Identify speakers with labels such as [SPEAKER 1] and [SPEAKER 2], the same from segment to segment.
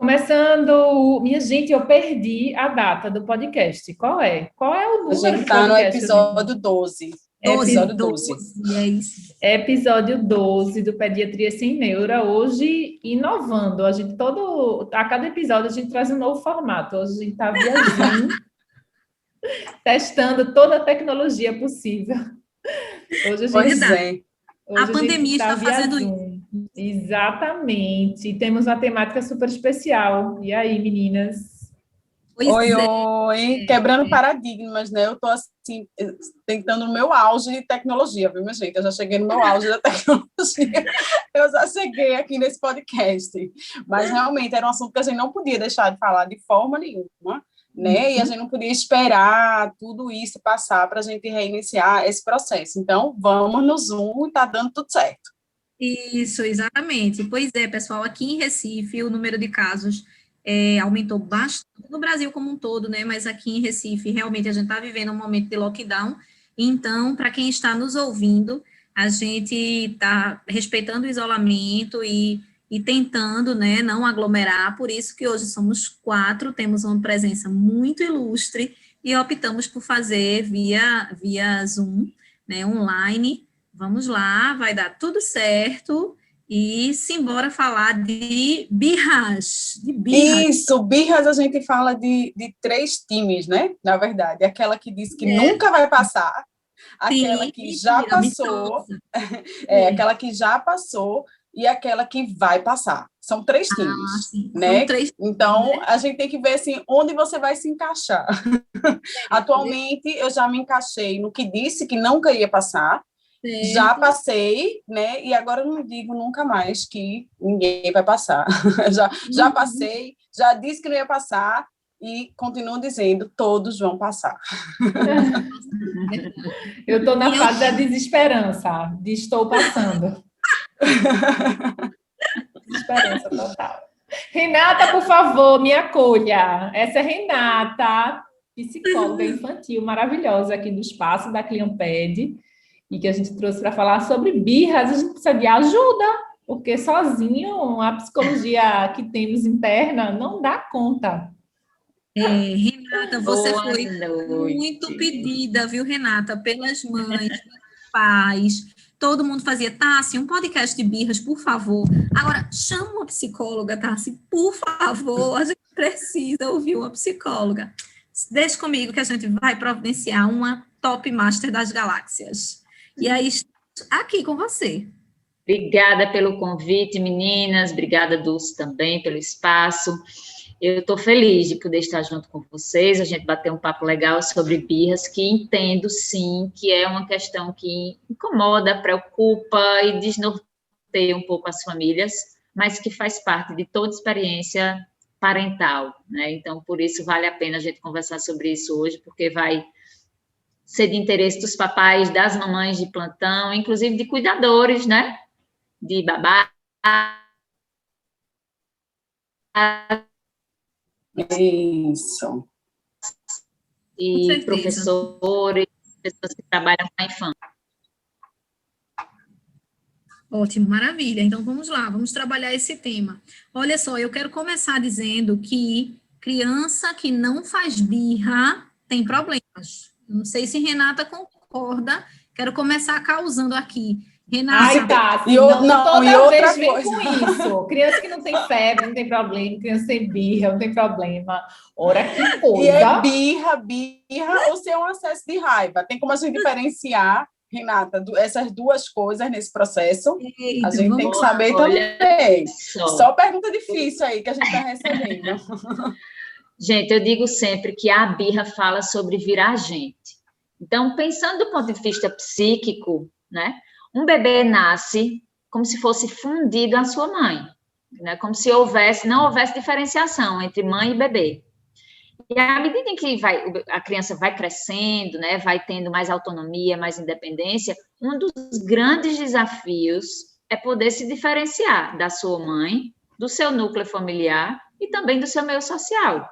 [SPEAKER 1] começando. Minha gente, eu perdi a data do podcast. Qual é? Qual é o
[SPEAKER 2] A
[SPEAKER 1] número
[SPEAKER 2] gente
[SPEAKER 1] do
[SPEAKER 2] está no
[SPEAKER 1] podcast, gente?
[SPEAKER 2] episódio 12.
[SPEAKER 1] Epi-
[SPEAKER 2] Episódio 12.
[SPEAKER 3] É isso.
[SPEAKER 1] Episódio 12 do Pediatria Sem Neura. Hoje, inovando. A cada episódio, a gente traz um novo formato. Hoje, a gente está via Zoom, testando toda a tecnologia possível. Hoje,
[SPEAKER 2] Pois é.
[SPEAKER 1] Hoje
[SPEAKER 3] A pandemia
[SPEAKER 1] tá
[SPEAKER 3] está
[SPEAKER 1] via
[SPEAKER 3] fazendo isso.
[SPEAKER 1] Zoom. Exatamente. E temos uma temática super especial. E aí, meninas?
[SPEAKER 3] Pois
[SPEAKER 2] Oi,
[SPEAKER 3] é.
[SPEAKER 2] oi, quebrando paradigmas, né? Eu estou assim, tentando no meu auge de tecnologia, viu, minha gente? Eu já cheguei no meu auge da tecnologia, eu já cheguei aqui nesse podcast. Mas realmente era um assunto que a gente não podia deixar de falar de forma nenhuma, né? E a gente não podia esperar tudo isso passar para a gente reiniciar esse processo. Então, vamos no Zoom e está dando tudo certo.
[SPEAKER 3] Isso, exatamente. Pois é, pessoal, aqui em Recife, o número de casos aumentou bastante, no Brasil como um todo, né? Mas aqui em Recife, realmente, a gente está vivendo um momento de lockdown. Então, para quem está nos ouvindo, a gente está respeitando o isolamento e tentando, né, não aglomerar. Por isso que hoje somos 4, temos uma presença muito ilustre e optamos por fazer via Zoom, né, online. Vamos lá, vai dar tudo certo. E simbora falar de birras,
[SPEAKER 2] Isso, birras a gente fala de 3 times, né? Na verdade, aquela que diz que nunca vai passar, aquela que já passou, aquela que já passou e aquela que vai passar. São 3 times,
[SPEAKER 3] sim.
[SPEAKER 2] né?
[SPEAKER 3] São 3
[SPEAKER 2] então,
[SPEAKER 3] times, né?
[SPEAKER 2] a gente tem que ver assim, onde você vai se encaixar. Atualmente, eu já me encaixei no que disse que não queria passar, já passei, né? E agora eu não digo nunca mais que ninguém vai passar. Já passei, já disse que não ia passar e continuo dizendo, todos vão passar.
[SPEAKER 1] Eu estou na fase da desesperança, de estou passando. Desesperança total. Renata, por favor, me acolha. Essa é Renata, psicóloga infantil maravilhosa aqui do espaço da Cliamped, e que a gente trouxe para falar sobre birras. A gente precisa de ajuda, porque sozinho a psicologia que temos interna não dá conta.
[SPEAKER 3] Renata, você
[SPEAKER 4] Boa
[SPEAKER 3] foi
[SPEAKER 4] noite.
[SPEAKER 3] muito pedida, viu, Renata, pelas mães, pelos pais. Todo mundo fazia, Tassi, um podcast de birras, por favor. Agora, chama uma psicóloga, Tassi, por favor, a gente precisa ouvir uma psicóloga. Deixa comigo que a gente vai providenciar uma top master das galáxias. E aí, aqui com você.
[SPEAKER 4] Obrigada pelo convite, meninas. Obrigada, Dulce, também pelo espaço. Eu estou feliz de poder estar junto com vocês, a gente bater um papo legal sobre birras, que entendo, sim, que é uma questão que incomoda, preocupa e desnorteia um pouco as famílias, mas que faz parte de toda experiência parental, né? Então, por isso, vale a pena a gente conversar sobre isso hoje, porque vai ser de interesse dos papais, das mamães de plantão, inclusive de cuidadores, né? De babá,
[SPEAKER 2] Isso.
[SPEAKER 4] e professores, pessoas que trabalham com a infância.
[SPEAKER 3] Ótimo, maravilha. Então, vamos lá, vamos trabalhar esse tema. Olha só, eu quero começar dizendo que criança que não faz birra tem problemas. Não sei se Renata concorda, quero começar causando aqui. Renata...
[SPEAKER 1] Ai, tá.
[SPEAKER 2] E outra
[SPEAKER 1] vez vem
[SPEAKER 2] coisa.
[SPEAKER 1] com isso. Criança que não tem febre, não tem problema. Criança sem birra, não tem problema. Ora, que coisa.
[SPEAKER 2] E é birra ou se é um acesso de raiva. Tem como a gente diferenciar, Renata, essas duas coisas nesse processo?
[SPEAKER 3] Eita,
[SPEAKER 2] a gente tem que saber também. Só pergunta difícil aí que a gente está recebendo.
[SPEAKER 4] Gente, eu digo sempre que a birra fala sobre virar gente. Então, pensando do ponto de vista psíquico, né? Um bebê nasce como se fosse fundido à sua mãe, né? Como se não houvesse diferenciação entre mãe e bebê. E à medida em que a criança vai crescendo, né, vai tendo mais autonomia, mais independência, um dos grandes desafios é poder se diferenciar da sua mãe, do seu núcleo familiar e também do seu meio social.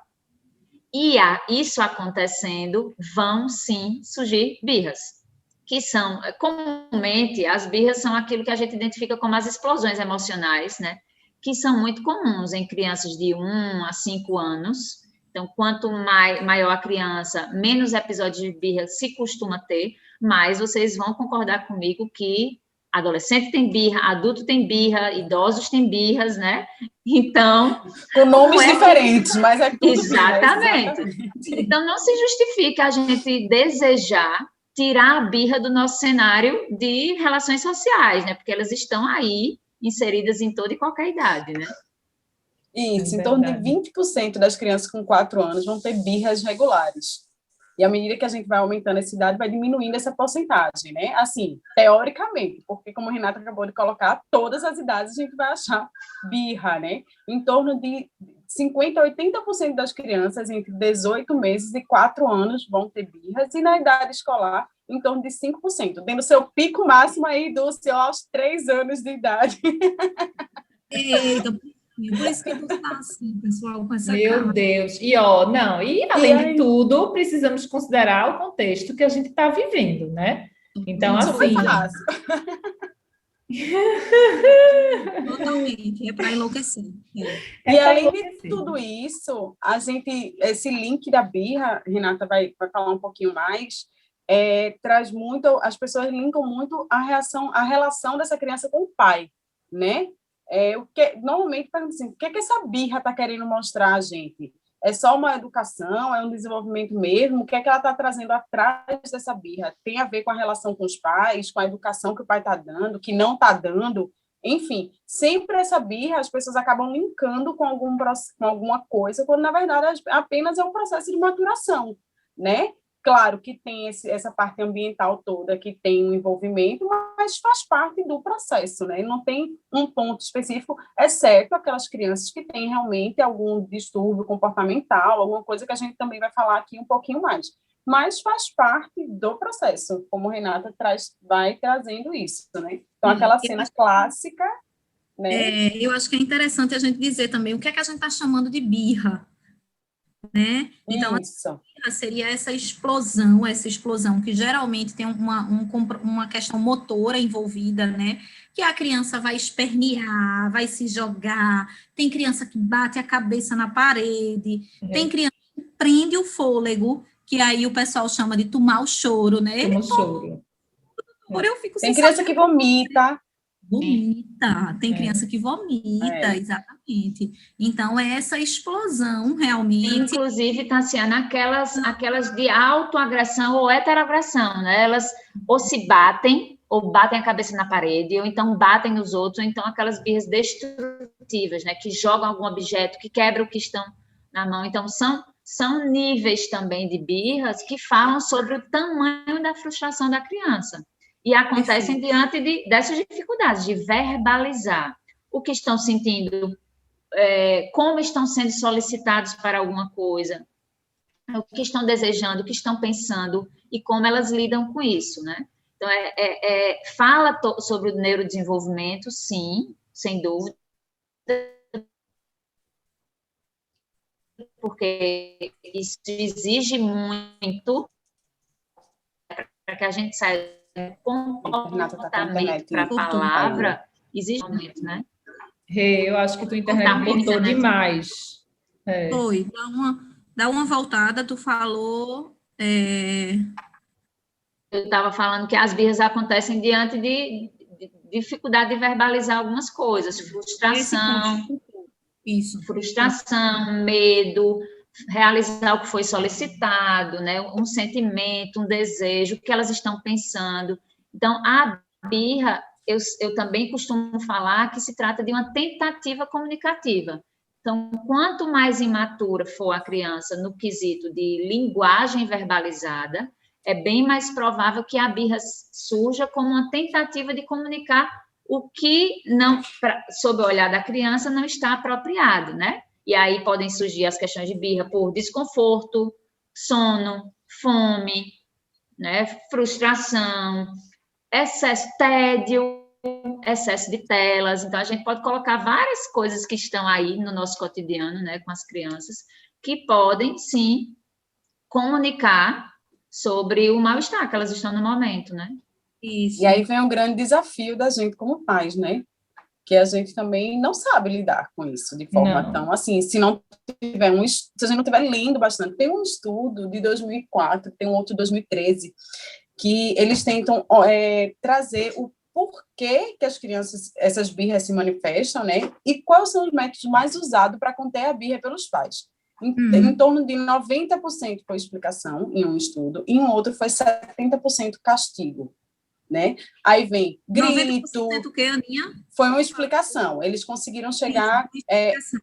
[SPEAKER 4] E isso acontecendo, vão sim surgir birras, que são, comumente, as birras são aquilo que a gente identifica como as explosões emocionais, né? que são muito comuns em crianças de 1 a 5 anos. Então, quanto maior a criança, menos episódios de birra se costuma ter, mas vocês vão concordar comigo que adolescente tem birra, adulto tem birra, idosos têm birras, né? Então...
[SPEAKER 2] Com nomes diferentes, mas é tudo
[SPEAKER 4] Exatamente.
[SPEAKER 2] Birra, exatamente.
[SPEAKER 4] Então, não se justifica a gente desejar tirar a birra do nosso cenário de relações sociais, né? Porque elas estão aí, inseridas em toda e qualquer idade, né?
[SPEAKER 2] Isso, em torno de 20% das crianças com 4 anos vão ter birras regulares. E à medida que a gente vai aumentando essa idade, vai diminuindo essa porcentagem, né? Assim, teoricamente, porque como a Renata acabou de colocar, todas as idades a gente vai achar birra, né? Em torno de 50% a 80% das crianças entre 18 meses e 4 anos vão ter birras, e na idade escolar, em torno de 5%, tendo seu pico máximo aí, Dulce, aos 3 anos de idade.
[SPEAKER 3] Eita, por isso que tu está assim, pessoal, com essa
[SPEAKER 1] Meu
[SPEAKER 3] cara.
[SPEAKER 1] Deus. E além de tudo, precisamos considerar o contexto que a gente está vivendo, né? Então,
[SPEAKER 2] Isso foi
[SPEAKER 1] assim,
[SPEAKER 2] fácil.
[SPEAKER 3] Totalmente, é para enlouquecer. É.
[SPEAKER 2] E
[SPEAKER 1] pra
[SPEAKER 2] além de
[SPEAKER 1] enlouquecer.
[SPEAKER 2] tudo isso, esse link da birra, Renata vai falar um pouquinho mais, traz muito, as pessoas linkam muito a relação dessa criança com o pai, né? Normalmente perguntam assim, o que é que essa birra está querendo mostrar a gente? É só uma educação? É um desenvolvimento mesmo? O que é que ela está trazendo atrás dessa birra? Tem a ver com a relação com os pais, com a educação que o pai está dando, que não está dando? Enfim, sempre essa birra as pessoas acabam linkando com alguma coisa, quando, na verdade, apenas é um processo de maturação, né? Claro que tem essa parte ambiental toda, que tem um envolvimento, mas faz parte do processo, né? Não tem um ponto específico, exceto aquelas crianças que têm realmente algum distúrbio comportamental, alguma coisa que a gente também vai falar aqui um pouquinho mais. Mas faz parte do processo, como a Renata vai trazendo isso, né? Então, aquela cena clássica, né?
[SPEAKER 3] Eu acho que é interessante a gente dizer também o que é que a gente está chamando de birra, né? Então,
[SPEAKER 2] Isso.
[SPEAKER 3] a birra seria essa explosão que geralmente tem uma questão motora envolvida, né? Que a criança vai espernear, vai se jogar, tem criança que bate a cabeça na parede, tem criança que prende o fôlego, que aí o pessoal chama de tomar o choro, né?
[SPEAKER 1] Como choro.
[SPEAKER 3] Eu fico
[SPEAKER 2] Tem criança que vomita.
[SPEAKER 3] Tem criança que vomita, exatamente. Então, é essa explosão, realmente.
[SPEAKER 4] Inclusive, Tassiana, aquelas de autoagressão ou heteroagressão, né? Elas ou se batem, ou batem a cabeça na parede, ou então batem nos outros, ou então aquelas birras destrutivas, né? Que jogam algum objeto, que quebram o que estão na mão. Então, são níveis também de birras que falam sobre o tamanho da frustração da criança. E acontecem diante dessas dificuldades de verbalizar o que estão sentindo, como estão sendo solicitados para alguma coisa, o que estão desejando, o que estão pensando e como elas lidam com isso, né? Então, fala sobre o neurodesenvolvimento, sim, sem dúvida, porque isso exige muito para que a gente saia comportamento para a palavra, existe muito, né?
[SPEAKER 1] Eu acho que tua internet cortou demais.
[SPEAKER 3] Foi, dá uma voltada, tu falou...
[SPEAKER 4] Eu estava falando que as birras acontecem diante de dificuldade de verbalizar algumas coisas, frustração, medo, realizar o que foi solicitado, né? Um sentimento, um desejo, o que elas estão pensando. Então, a birra, eu também costumo falar que se trata de uma tentativa comunicativa. Então, quanto mais imatura for a criança no quesito de linguagem verbalizada, é bem mais provável que a birra surja como uma tentativa de comunicar o que, sob o olhar da criança, não está apropriado, né? E aí podem surgir as questões de birra por desconforto, sono, fome, né? Frustração, tédio, excesso de telas. Então, a gente pode colocar várias coisas que estão aí no nosso cotidiano, né, com as crianças, que podem, sim, comunicar sobre o mal-estar que elas estão no momento, né?
[SPEAKER 2] Isso. E aí vem um grande desafio da gente como pais, né? que a gente também não sabe lidar com isso de forma tão assim, se não tiver se a gente não estiver lendo bastante. Tem um estudo de 2004, tem um outro de 2013, que eles tentam trazer o porquê que as crianças, essas birras se manifestam, né? E quais são os métodos mais usados para conter a birra pelos pais. Em torno de 90% foi explicação em um estudo, e em outro foi 70% castigo, né? Aí vem grito.
[SPEAKER 3] 90% o quê, Aninha?
[SPEAKER 2] Foi uma explicação. Eles conseguiram chegar,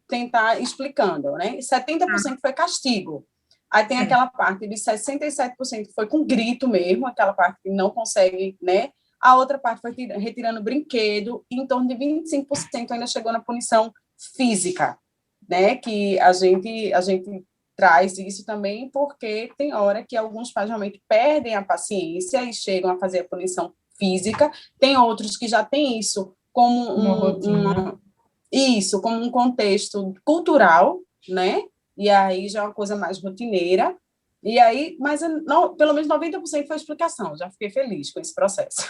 [SPEAKER 2] tentar explicando, né? 70% foi castigo. Aí tem aquela parte de 67% que foi com grito mesmo, aquela parte que não consegue, né? A outra parte foi retirando brinquedo, e em torno de 25% ainda chegou na punição física, né? Que a gente traz isso também porque tem hora que alguns pais realmente perdem a paciência e chegam a fazer a punição física, tem outros que já têm isso como como um contexto cultural, né? E aí já é uma coisa mais rotineira. E aí, mas não, pelo menos 90% foi explicação. Já fiquei feliz com esse processo.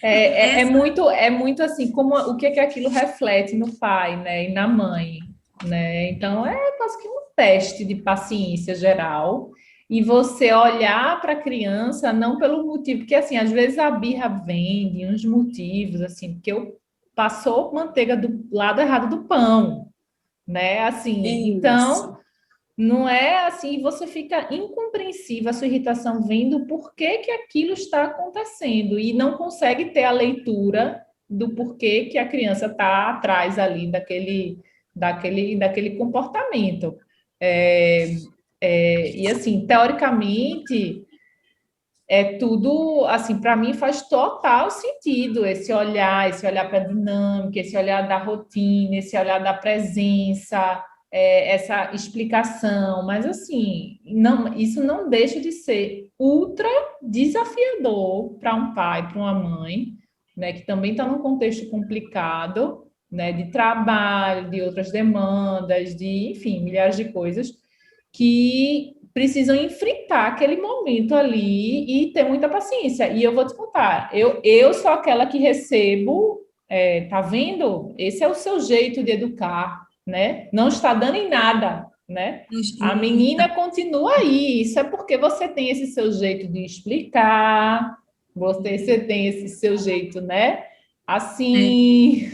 [SPEAKER 1] É muito assim, como o que aquilo reflete no pai, né, e na mãe, né? Então é quase que um teste de paciência geral. E você olhar para a criança não pelo motivo, porque assim, às vezes a birra vem de uns motivos, assim, porque passou manteiga do lado errado do pão, né? Assim, então
[SPEAKER 2] Isso.
[SPEAKER 1] não é assim, você fica incompreensível, a sua irritação vindo, por que que aquilo está acontecendo e não consegue ter a leitura do porquê que a criança está atrás ali daquele comportamento. E assim, teoricamente, é tudo, assim, para mim faz total sentido esse olhar para a dinâmica, esse olhar da rotina, esse olhar da presença, essa explicação, mas assim, não, isso não deixa de ser ultra desafiador para um pai, para uma mãe, né, que também está num contexto complicado, né, de trabalho, de outras demandas, de, enfim, milhares de coisas que precisam enfrentar aquele momento ali e ter muita paciência. E eu vou te contar, eu sou aquela que recebo, tá vendo? Esse é o seu jeito de educar, né? Não está dando em nada, né? A menina continua aí, isso é porque você tem esse seu jeito de explicar, você tem esse seu jeito, né? Assim...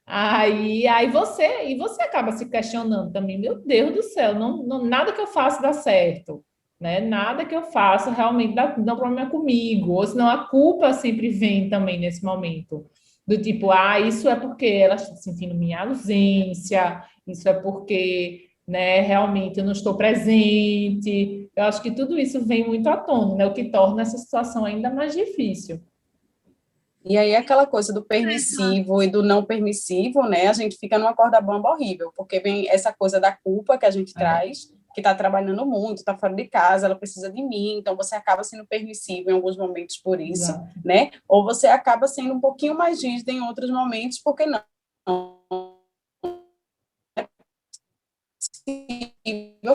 [SPEAKER 1] Aí você acaba se questionando também, meu Deus do céu, nada que eu faço dá certo, né? Nada que eu faço realmente dá problema comigo, ou senão a culpa sempre vem também nesse momento, do tipo, isso é porque ela está sentindo minha ausência, isso é porque, né, realmente eu não estou presente. Eu acho que tudo isso vem muito à tona, né? O que torna essa situação ainda mais difícil.
[SPEAKER 2] E aí aquela coisa do permissivo e do não permissivo, né? A gente fica numa corda bamba horrível, porque vem essa coisa da culpa que a gente traz, que está trabalhando muito, está fora de casa, ela precisa de mim, então você acaba sendo permissivo em alguns momentos por isso,
[SPEAKER 1] Exato.
[SPEAKER 2] né? Ou você acaba sendo um pouquinho mais rígido em outros momentos, porque não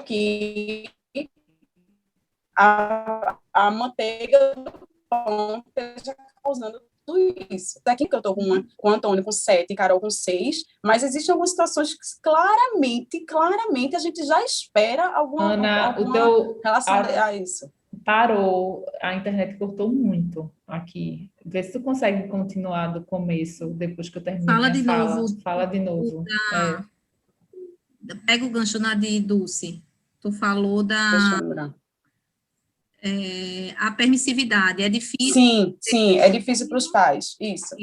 [SPEAKER 2] que a manteiga do pão esteja causando tudo isso. Aqui que eu estou com o Antônio com 7 e Carol com 6, mas existem algumas situações que claramente a gente já espera alguma relação a isso.
[SPEAKER 1] Parou, a internet cortou muito aqui. Vê se tu consegue continuar do começo, depois que eu termine
[SPEAKER 3] Fala
[SPEAKER 1] minha
[SPEAKER 3] de
[SPEAKER 1] fala.
[SPEAKER 3] novo.
[SPEAKER 1] Fala de novo.
[SPEAKER 3] Pega o gancho na de Dulce. Tu falou
[SPEAKER 2] Deixa eu lembrar.
[SPEAKER 3] A permissividade. É difícil.
[SPEAKER 2] Sim, é difícil para os pais. Isso.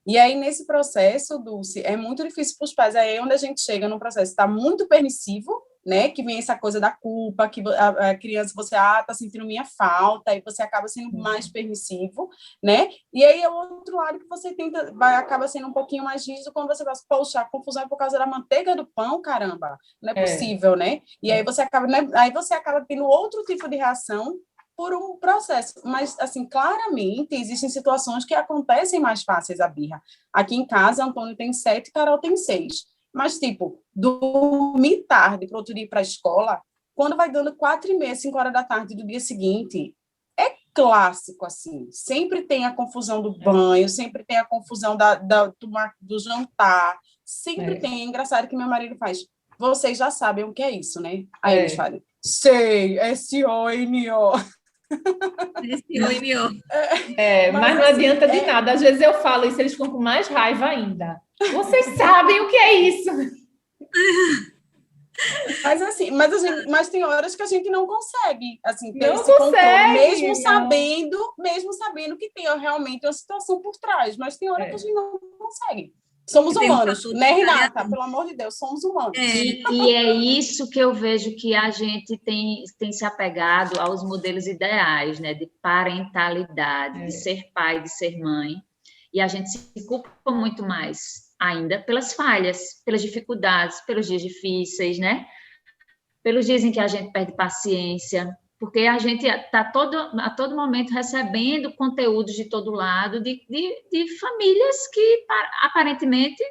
[SPEAKER 2] E aí, nesse processo, Dulce, é muito difícil para os pais. Aí é onde a gente chega num processo que está muito permissivo, né? Que vem essa coisa da culpa, que a criança, você, está sentindo minha falta, aí você acaba sendo mais permissivo, né? E aí é o outro lado que você acaba sendo um pouquinho mais rígido quando você fala, poxa, a confusão é por causa da manteiga do pão, caramba, não é possível, né? E aí você acaba, né? Aí você acaba tendo outro tipo de reação por um processo, mas, assim, claramente, existem situações que acontecem mais fáceis a birra. Aqui em casa, Antônio tem 7, Carol tem 6. Mas, tipo, dormir tarde para outro dia ir para a escola, quando vai dando 4h30, 5 horas da tarde do dia seguinte, é clássico, assim. Sempre tem a confusão do banho, sempre tem a confusão do jantar, sempre tem. É engraçado que meu marido faz, vocês já sabem o que é isso, né? Aí eles falam, sei, S-O-N-O.
[SPEAKER 3] S-O-N-O.
[SPEAKER 1] Mas não
[SPEAKER 2] assim,
[SPEAKER 1] adianta de nada. Às vezes eu falo isso, eles ficam com mais raiva ainda. Vocês sabem o que é isso?
[SPEAKER 2] Mas assim, mas tem horas que a gente não consegue, assim, ter
[SPEAKER 1] Não
[SPEAKER 2] esse controle,
[SPEAKER 1] consegue,
[SPEAKER 2] mesmo sabendo que tem realmente uma situação por trás, mas tem hora que a gente não consegue. Somos humanos, né, Renata? Pelo amor de Deus, somos humanos.
[SPEAKER 4] E é isso que eu vejo que a gente tem se apegado aos modelos ideais, né, de parentalidade, de ser pai, de ser mãe, e a gente se culpa muito mais ainda pelas falhas, pelas dificuldades, pelos dias difíceis, né? Pelos dias em que a gente perde paciência, porque a gente está a todo momento recebendo conteúdos de todo lado de famílias que aparentemente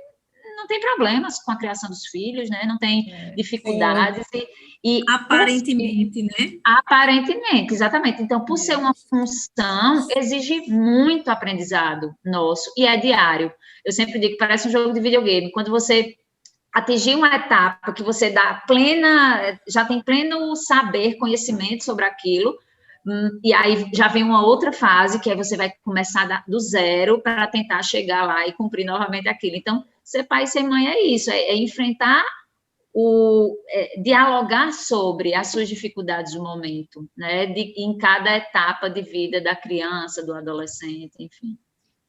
[SPEAKER 4] não tem problemas com a criação dos filhos, né? Não tem dificuldades. E
[SPEAKER 3] aparentemente, né?
[SPEAKER 4] Aparentemente, exatamente. Então, por ser uma função, exige muito aprendizado nosso, e é diário. Eu sempre digo que parece um jogo de videogame. Quando você atingir uma etapa que você já tem pleno saber, conhecimento sobre aquilo, e aí já vem uma outra fase, que aí você vai começar do zero para tentar chegar lá e cumprir novamente aquilo. Então, ser pai e ser mãe é isso, é enfrentar dialogar sobre as suas dificuldades do momento, né, em cada etapa de vida da criança, do adolescente, enfim.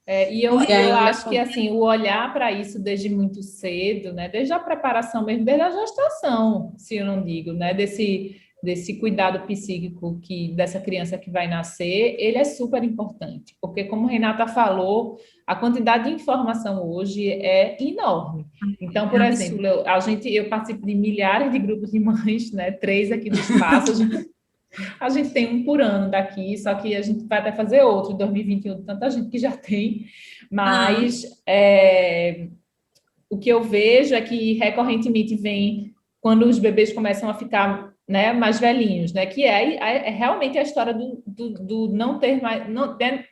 [SPEAKER 1] E eu acho que assim, o olhar para isso desde muito cedo, né, desde a preparação mesmo, desde a gestação, se eu não digo, né, desse cuidado psíquico dessa criança que vai nascer, ele é super importante, porque como Renata falou, a quantidade de informação hoje é enorme. Então, por exemplo, eu participo de milhares de grupos de mães, né, 3 aqui do espaço, a gente tem um por ano daqui, só que a gente vai até fazer outro em 2021, tanta gente que já tem, mas o que eu vejo é que recorrentemente vem quando os bebês começam a ficar, né, mais velhinhos, né, que é realmente a história do não ter mais,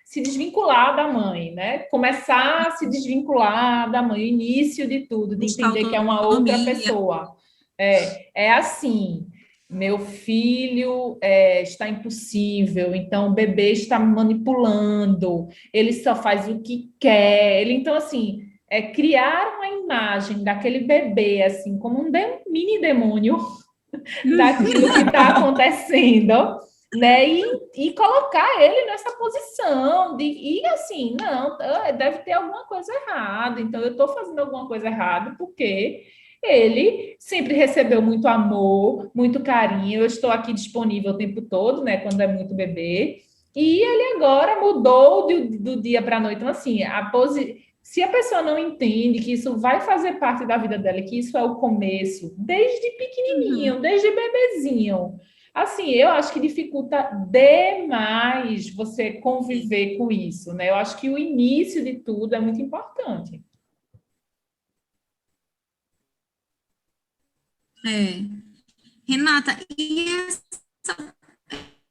[SPEAKER 1] se desvincular da mãe, né, começar a se desvincular da mãe, o início de tudo, de entender que é uma outra pessoa. É assim, meu filho está impossível, então o bebê está me manipulando, ele só faz o que quer, então assim, criar uma imagem daquele bebê, assim, como um mini demônio daquilo que está acontecendo, né? E colocar ele nessa posição e assim, não, deve ter alguma coisa errada, então eu estou fazendo alguma coisa errada, porque ele sempre recebeu muito amor, muito carinho, eu estou aqui disponível o tempo todo, né? Quando é muito bebê, e ele agora mudou do dia para a noite, então assim, se a pessoa não entende que isso vai fazer parte da vida dela, que isso é o começo, desde pequenininho, desde bebezinho, assim, eu acho que dificulta demais você conviver com isso, né? Eu acho que o início de tudo é muito importante.
[SPEAKER 3] Renata, e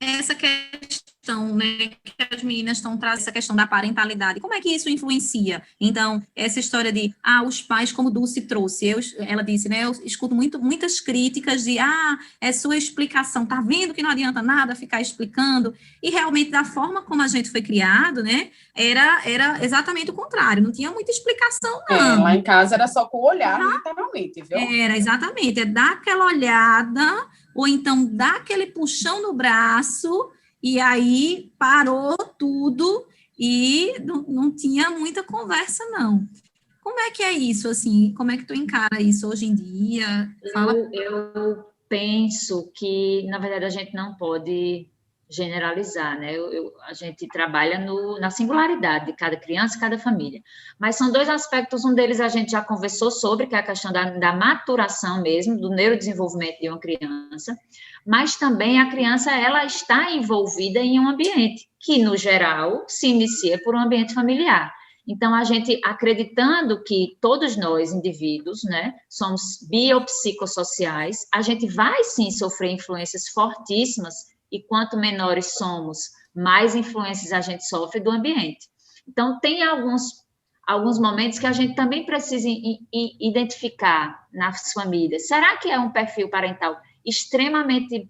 [SPEAKER 3] essa questão, né, que as meninas estão trazendo, essa questão da parentalidade, como é que isso influencia? Então, essa história de, os pais, como Dulce trouxe, ela disse, né, eu escuto muitas críticas de, é sua explicação, tá vendo que não adianta nada ficar explicando, e realmente da forma como a gente foi criado, né, era exatamente o contrário, não tinha muita explicação, não.
[SPEAKER 2] Lá em casa era só com o olhar, literalmente, viu?
[SPEAKER 3] Era, exatamente, é dar aquela olhada, ou então dar aquele puxão no braço, e aí parou tudo, e não tinha muita conversa, não. Como é que é isso, assim? Como é que tu encara isso hoje em dia?
[SPEAKER 4] Eu penso que, na verdade, a gente não pode generalizar, né? A gente trabalha na singularidade de cada criança e cada família. Mas são 2 aspectos, um deles a gente já conversou sobre, que é a questão da maturação mesmo, do neurodesenvolvimento de uma criança, mas também a criança, ela está envolvida em um ambiente que, no geral, se inicia por um ambiente familiar. Então, a gente, acreditando que todos nós, indivíduos, né, somos biopsicossociais, a gente vai, sim, sofrer influências fortíssimas, e quanto menores somos, mais influências a gente sofre do ambiente. Então, tem alguns momentos que a gente também precisa identificar nas famílias. Será que é um perfil parental extremamente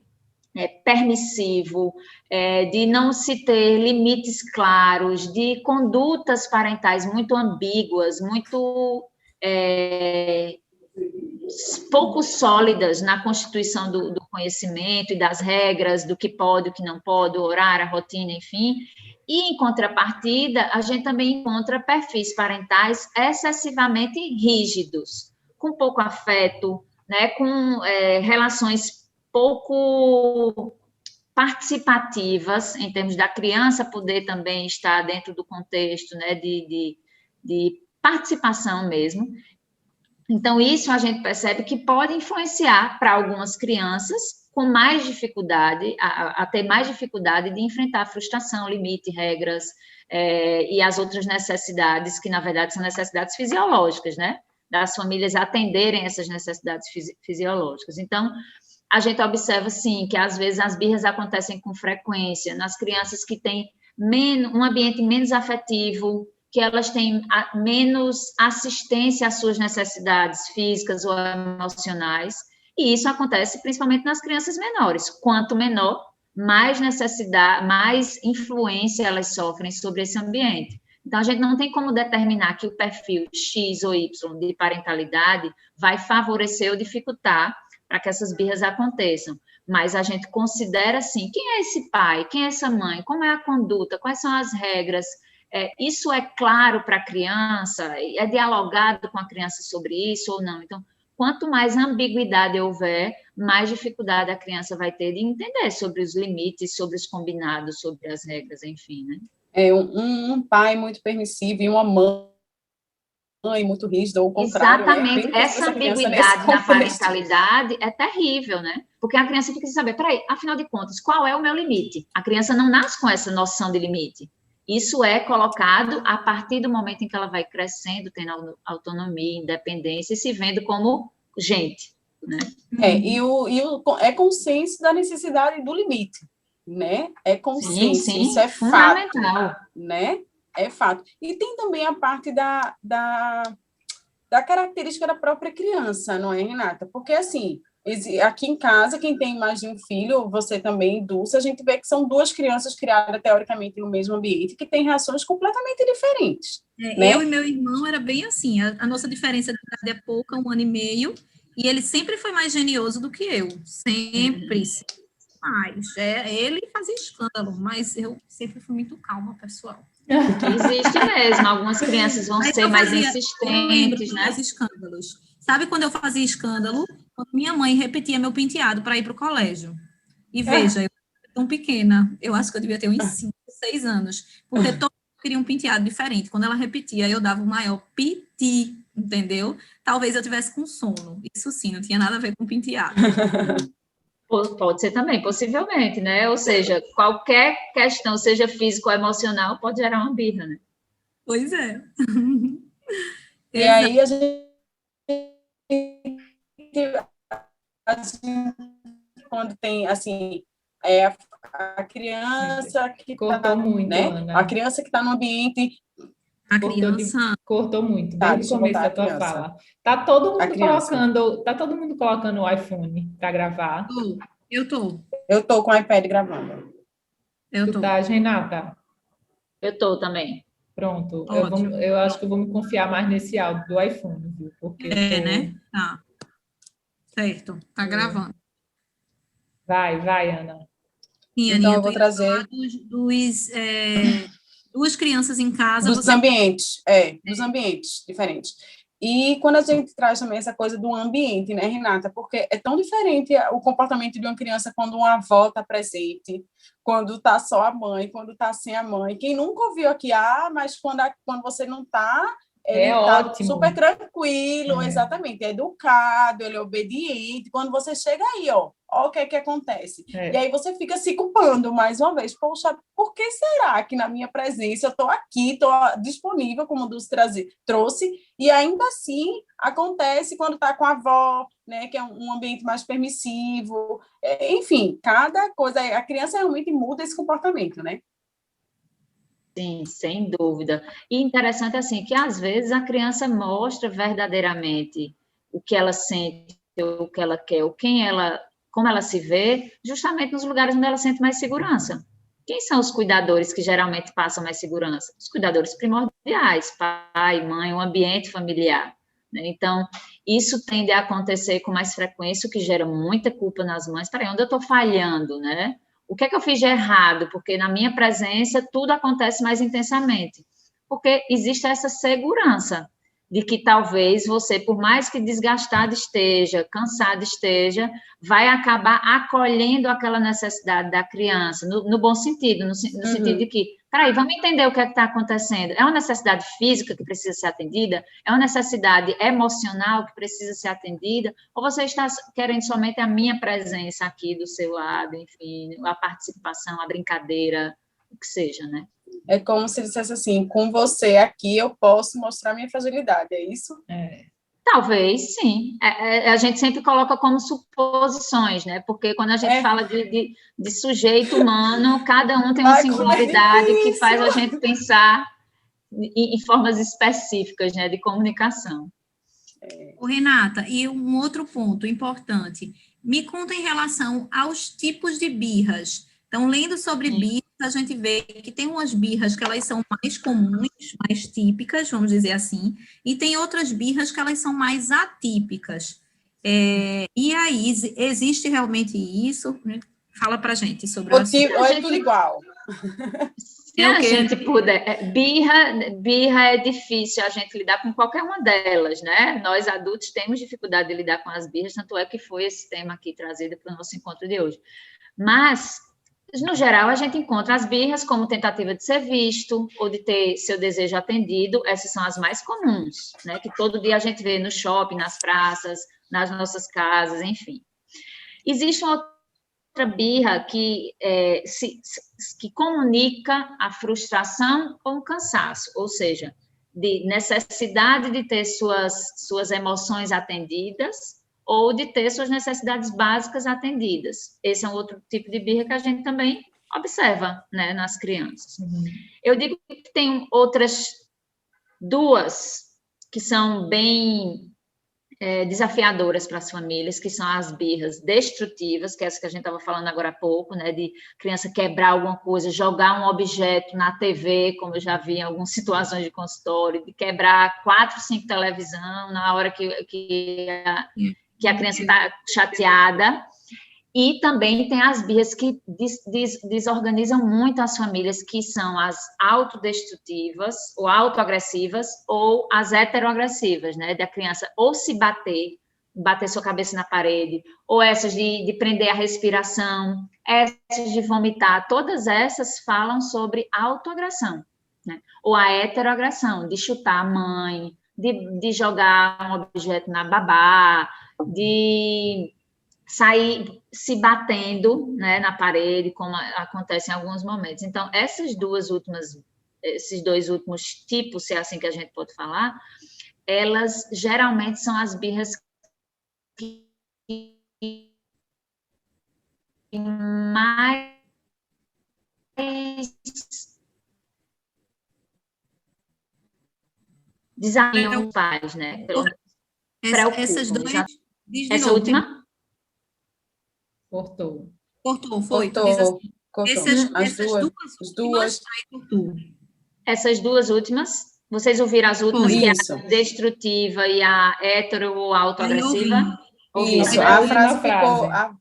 [SPEAKER 4] permissivo, de não se ter limites claros, de condutas parentais muito ambíguas, muito pouco sólidas na constituição do conhecimento e das regras, do que pode, o que não pode, o horário, a rotina, enfim. E, em contrapartida, a gente também encontra perfis parentais excessivamente rígidos, com pouco afeto, né, com relações pouco participativas, em termos da criança poder também estar dentro do contexto, né, de participação mesmo. Então, isso a gente percebe que pode influenciar para algumas crianças com mais dificuldade, a ter mais dificuldade de enfrentar a frustração, limite, regras, e as outras necessidades, que na verdade são necessidades fisiológicas, né? Das famílias atenderem essas necessidades fisiológicas. Então, a gente observa, sim, que às vezes as birras acontecem com frequência nas crianças que têm um ambiente menos afetivo, que elas têm menos assistência às suas necessidades físicas ou emocionais, e isso acontece principalmente nas crianças menores. Quanto menor, mais necessidade, mais influência elas sofrem sobre esse ambiente. Então, a gente não tem como determinar que o perfil X ou Y de parentalidade vai favorecer ou dificultar para que essas birras aconteçam, mas a gente considera, assim, quem é esse pai, quem é essa mãe, como é a conduta, quais são as regras. Isso é claro para a criança? É dialogado com a criança sobre isso ou não? Então, quanto mais ambiguidade houver, mais dificuldade a criança vai ter de entender sobre os limites, sobre os combinados, sobre as regras, enfim, né?
[SPEAKER 2] Um pai muito permissivo e uma mãe muito rígida, ou o contrário.
[SPEAKER 4] Exatamente. Essa ambiguidade na
[SPEAKER 2] contexto.
[SPEAKER 4] parentalidade é terrível, né? Porque a criança fica sem saber, peraí, afinal de contas, qual é o meu limite? A criança não nasce com essa noção de limite. Isso é colocado a partir do momento em que ela vai crescendo, tendo autonomia, independência e se vendo como gente, né?
[SPEAKER 2] É consenso da necessidade do limite, né? É consenso,
[SPEAKER 4] sim,
[SPEAKER 2] isso é
[SPEAKER 4] fundamental.
[SPEAKER 2] fato, né? É fato. E tem também a parte da característica da própria criança, não é, Renata? Porque, assim, aqui em casa, quem tem mais de um filho, você também, Dulce, a gente vê que são duas crianças criadas, teoricamente, no mesmo ambiente, que têm reações completamente diferentes. Né?
[SPEAKER 3] Eu e meu irmão era bem assim, a nossa diferença de idade é pouca, 1 ano e meio, e ele sempre foi mais genioso do que eu, sempre mais. Ele fazia escândalo, mas eu sempre fui muito calma, pessoal.
[SPEAKER 4] Existe mesmo, algumas crianças vão ser mais insistentes, né?
[SPEAKER 3] Escândalos. Sabe quando eu fazia escândalo? Quando minha mãe repetia meu penteado para ir para o colégio. E veja, eu era tão pequena, eu acho que eu devia ter uns 5, 6 anos, porque todo mundo queria um penteado diferente. Quando ela repetia, eu dava o maior piti, entendeu? Talvez eu tivesse com sono. Isso sim, não tinha nada a ver com penteado.
[SPEAKER 4] Pode ser também, possivelmente, né? Ou seja, qualquer questão, seja física ou emocional, pode gerar uma birra, né?
[SPEAKER 3] Pois é.
[SPEAKER 2] E aí a gente, assim, quando tem, assim, a criança que
[SPEAKER 1] cortou muito,
[SPEAKER 2] né?
[SPEAKER 1] Ana.
[SPEAKER 2] A criança que está no ambiente...
[SPEAKER 1] Cortou muito, desde o começo da tua fala. Tá todo mundo colocando o iPhone para gravar?
[SPEAKER 3] Eu tô.
[SPEAKER 2] Eu tô com o iPad gravando.
[SPEAKER 1] Tu tá, Renata?
[SPEAKER 4] Eu tô também.
[SPEAKER 1] Pronto. Eu acho que eu vou me confiar mais nesse áudio do iPhone, viu? Porque
[SPEAKER 3] né? Tá. Certo. Tá gravando.
[SPEAKER 1] Vai, Ana.
[SPEAKER 3] Sim,
[SPEAKER 2] então,
[SPEAKER 3] Aninha,
[SPEAKER 2] eu vou trazer...
[SPEAKER 3] duas crianças em casa...
[SPEAKER 2] Dos ambientes diferentes. E quando a gente traz também essa coisa do ambiente, né, Renata? Porque é tão diferente o comportamento de uma criança quando uma avó está presente, quando está só a mãe, quando está sem a mãe. Quem nunca ouviu aqui, mas quando você não está... Ele está super tranquilo, exatamente, é educado, ele é obediente. Quando você chega aí, ó o que é que acontece. E aí você fica se culpando mais uma vez. Poxa, por que será que na minha presença eu estou aqui, estou disponível, como o Dulce trouxe, e ainda assim acontece quando está com a avó, né, que é um ambiente mais permissivo. Enfim, cada coisa, a criança realmente muda esse comportamento, né?
[SPEAKER 4] Sim, sem dúvida. E interessante assim que às vezes a criança mostra verdadeiramente o que ela sente, o que ela quer, o quem ela, como ela se vê, justamente nos lugares onde ela sente mais segurança. Quem são os cuidadores que geralmente passam mais segurança? Os cuidadores primordiais, pai, mãe, o ambiente familiar, né? Então, isso tende a acontecer com mais frequência, o que gera muita culpa nas mães. Peraí, onde eu estou falhando, né? O que é que eu fiz de errado? Porque na minha presença tudo acontece mais intensamente. Porque existe essa segurança de que talvez você, por mais que desgastado esteja, cansado esteja, vai acabar acolhendo aquela necessidade da criança, no bom sentido, no sentido de que, peraí, vamos entender o que é que está acontecendo. É uma necessidade física que precisa ser atendida? É uma necessidade emocional que precisa ser atendida? Ou você está querendo somente a minha presença aqui do seu lado, enfim, a participação, a brincadeira, o que seja, né?
[SPEAKER 2] É como se dissesse assim, com você aqui eu posso mostrar minha fragilidade, é isso?
[SPEAKER 4] Talvez, sim. A gente sempre coloca como suposições, né? Porque quando a gente fala de sujeito humano, cada um tem uma singularidade que faz a gente pensar em formas específicas, né, de comunicação.
[SPEAKER 3] Renata, e um outro ponto importante, me conta em relação aos tipos de birras. Então, lendo sobre birras, a gente vê que tem umas birras que elas são mais comuns, mais típicas, vamos dizer assim, e tem outras birras que elas são mais atípicas. E aí, existe realmente isso? Fala pra gente sobre o assunto.
[SPEAKER 2] Ou é tudo igual?
[SPEAKER 4] Se a gente puder, birra é difícil a gente lidar com qualquer uma delas, né? Nós adultos temos dificuldade de lidar com as birras, tanto é que foi esse tema aqui trazido para o nosso encontro de hoje. Mas, no geral, a gente encontra as birras como tentativa de ser visto ou de ter seu desejo atendido. Essas são as mais comuns, né? Que todo dia a gente vê no shopping, nas praças, nas nossas casas, enfim. Existe uma outra birra que comunica a frustração ou o cansaço, ou seja, de necessidade de ter suas emoções atendidas ou de ter suas necessidades básicas atendidas. Esse é um outro tipo de birra que a gente também observa, né, nas crianças. Eu digo que tem outras duas que são bem desafiadoras para as famílias, que são as birras destrutivas, que é essa que a gente estava falando agora há pouco, né, de criança quebrar alguma coisa, jogar um objeto na TV, como eu já vi em algumas situações de consultório, de quebrar 4, 5 televisão na hora que a criança está chateada. E também tem as birras que desorganizam muito as famílias, que são as autodestrutivas, ou autoagressivas, ou as heteroagressivas, né? Da criança ou se bater sua cabeça na parede, ou essas de prender a respiração, essas de vomitar, todas essas falam sobre autoagressão, né? Ou a heteroagressão, de chutar a mãe, de jogar um objeto na babá, de sair se batendo, né, na parede, como acontece em alguns momentos. Então, esses dois últimos tipos, se é assim que a gente pode falar, elas geralmente são as birras que mais desafiam os pais, né?
[SPEAKER 3] Essas duas...
[SPEAKER 4] Essa última?
[SPEAKER 1] Cortou.
[SPEAKER 3] Foi.
[SPEAKER 2] Cortou.
[SPEAKER 3] Essas duas.
[SPEAKER 4] Essas duas últimas, vocês ouviram as últimas, que é a destrutiva e a hetero ou autoagressiva?
[SPEAKER 2] Isso, a frase ficou...
[SPEAKER 4] Tá.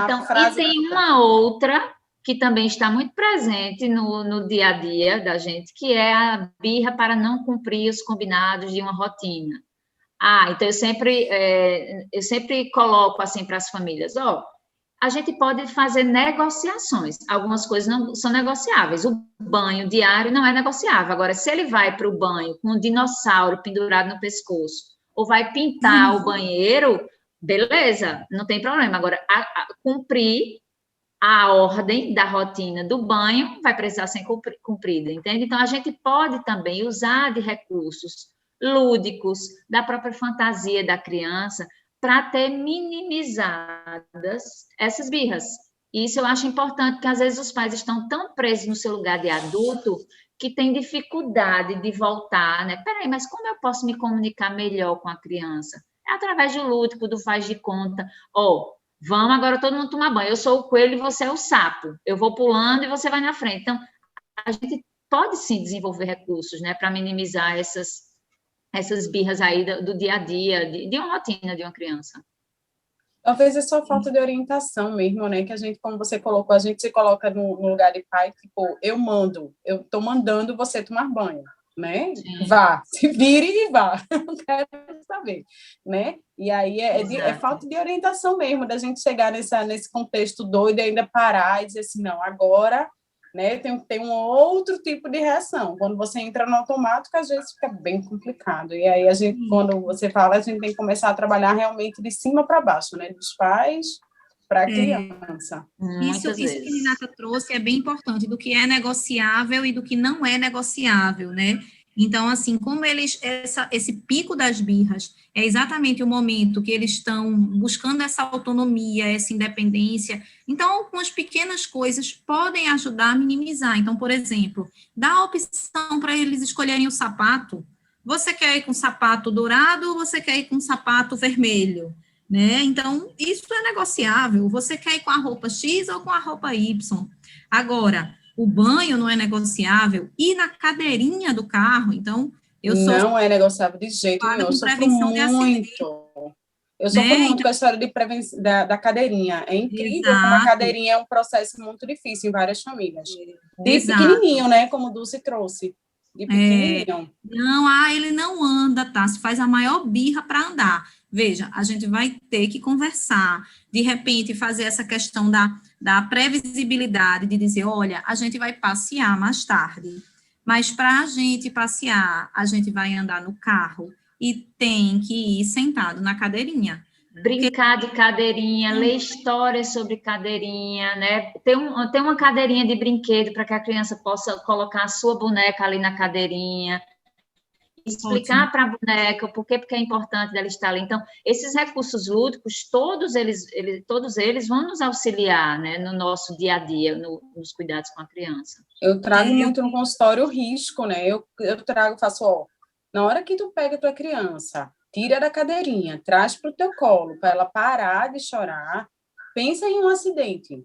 [SPEAKER 4] Então, e tem uma outra que também está muito presente no dia a dia da gente, que é a birra para não cumprir os combinados de uma rotina. Então eu sempre coloco assim para as famílias, a gente pode fazer negociações, algumas coisas não são negociáveis, o banho diário não é negociável, agora se ele vai para o banho com um dinossauro pendurado no pescoço, ou vai pintar o banheiro, beleza, não tem problema, agora cumprir a ordem da rotina do banho vai precisar ser cumprida, entende? Então a gente pode também usar de recursos lúdicos, da própria fantasia da criança, para ter minimizadas essas birras, E isso eu acho importante, porque às vezes os pais estão tão presos no seu lugar de adulto que têm dificuldade de voltar, né? Peraí, mas como eu posso me comunicar melhor com a criança? É através do lúdico, do faz de conta. Vamos agora todo mundo tomar banho. Eu sou o coelho e você é o sapo. Eu vou pulando e você vai na frente. Então, a gente pode sim desenvolver recursos, né, para minimizar essas birras aí do dia a dia, de uma rotina de uma criança.
[SPEAKER 2] Talvez é só falta de orientação mesmo, né? Que a gente, como você colocou, a gente se coloca no lugar de pai, tipo, eu estou mandando você tomar banho, né? Sim. Vá, se vire e vá, não quero saber, né? E aí é falta de orientação mesmo, da gente chegar nesse contexto doido e ainda parar e dizer assim, não, agora, né, tem um outro tipo de reação. Quando você entra no automático, às vezes fica bem complicado. E aí, quando você fala, a gente tem que começar a trabalhar realmente de cima para baixo, né, dos pais para a criança.
[SPEAKER 3] Isso que a Renata trouxe é bem importante, do que é negociável e do que não é negociável, né? Então, assim, como esse pico das birras é exatamente o momento que eles estão buscando essa autonomia, essa independência, então, algumas pequenas coisas podem ajudar a minimizar. Então, por exemplo, dá a opção para eles escolherem o sapato. Você quer ir com sapato dourado ou você quer ir com sapato vermelho? Né? Então, isso é negociável. Você quer ir com a roupa X ou com a roupa Y? Agora, o banho não é negociável, e na cadeirinha do carro, então,
[SPEAKER 2] não é negociável de jeito nenhum, eu sofro muito. Eu sofro muito com a história de prevenção da cadeirinha. É incrível como a cadeirinha é um processo muito difícil em várias famílias. De pequenininho, né? Como o Dulce trouxe. De pequenininho.
[SPEAKER 3] Não, ele não anda, tá? Se faz a maior birra para andar. Veja, a gente vai ter que conversar, de repente fazer essa questão da previsibilidade, de dizer, olha, a gente vai passear mais tarde, mas para a gente passear, a gente vai andar no carro e tem que ir sentado na cadeirinha.
[SPEAKER 4] Brincar de cadeirinha, ler histórias sobre cadeirinha, né? Tem uma cadeirinha de brinquedo para que a criança possa colocar a sua boneca ali na cadeirinha, explicar para a boneca porque é importante dela estar ali. Então, esses recursos lúdicos, todos eles vão nos auxiliar, né, no nosso dia a dia, nos cuidados com a criança.
[SPEAKER 2] Eu trago muito no consultório o risco, né? Eu faço, na hora que tu pega a tua criança, tira da cadeirinha, traz para o teu colo, para ela parar de chorar, pensa em um acidente.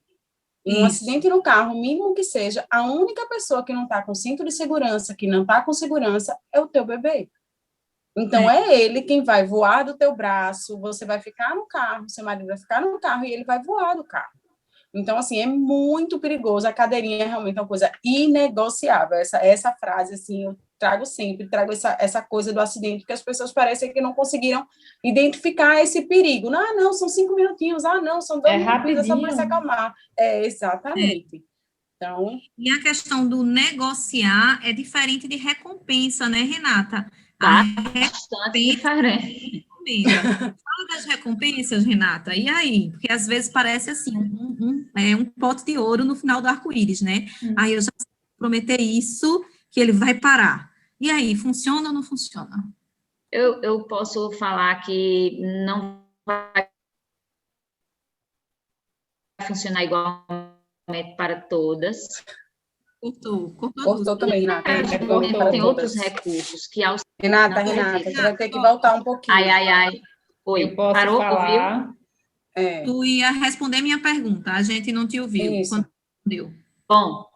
[SPEAKER 2] Um acidente no carro, mínimo que seja, a única pessoa que não está com cinto de segurança, que não está com segurança, é o teu bebê. Então, é ele quem vai voar do teu braço, você vai ficar no carro, seu marido vai ficar no carro e ele vai voar do carro. Então, assim, é muito perigoso. A cadeirinha é realmente uma coisa inegociável. Essa frase, assim, eu trago essa coisa do acidente, porque as pessoas parecem que não conseguiram identificar esse perigo. Não, são 5 minutinhos. Não, são 2 minutinhos, é só para se acalmar. Exatamente. Então...
[SPEAKER 3] E a questão do negociar é diferente de recompensa, né, Renata?
[SPEAKER 4] Bastante diferente.
[SPEAKER 3] Fala das recompensas, Renata, e aí? Porque às vezes parece assim, um pote de ouro no final do arco-íris, né? Aí eu já prometer isso, que ele vai parar. E aí, funciona ou não funciona?
[SPEAKER 4] Eu posso falar que não vai funcionar igualmente para todas.
[SPEAKER 2] Cortou também, Renata.
[SPEAKER 4] Tem outros recursos que auxiliam.
[SPEAKER 2] Renata, você vai ter que voltar um pouquinho.
[SPEAKER 4] Ai. Oi,
[SPEAKER 1] eu posso
[SPEAKER 4] parou,
[SPEAKER 1] falar?
[SPEAKER 4] Ouviu?
[SPEAKER 3] Tu ia responder minha pergunta, a gente não te ouviu.
[SPEAKER 2] Isso.
[SPEAKER 4] Bom,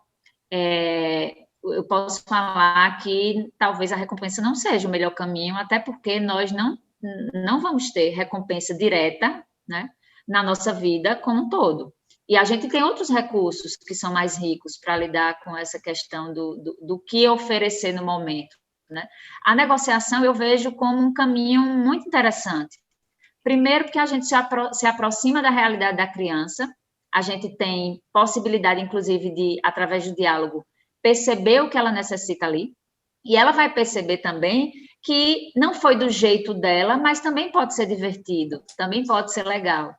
[SPEAKER 4] eu posso falar que talvez a recompensa não seja o melhor caminho, até porque nós não vamos ter recompensa direta, né, na nossa vida como um todo. E a gente tem outros recursos que são mais ricos para lidar com essa questão do que oferecer no momento, né? A negociação eu vejo como um caminho muito interessante. Primeiro, porque a gente se aproxima da realidade da criança, a gente tem possibilidade, inclusive, de, através do diálogo, perceber o que ela necessita ali, e ela vai perceber também que não foi do jeito dela, mas também pode ser divertido, também pode ser legal.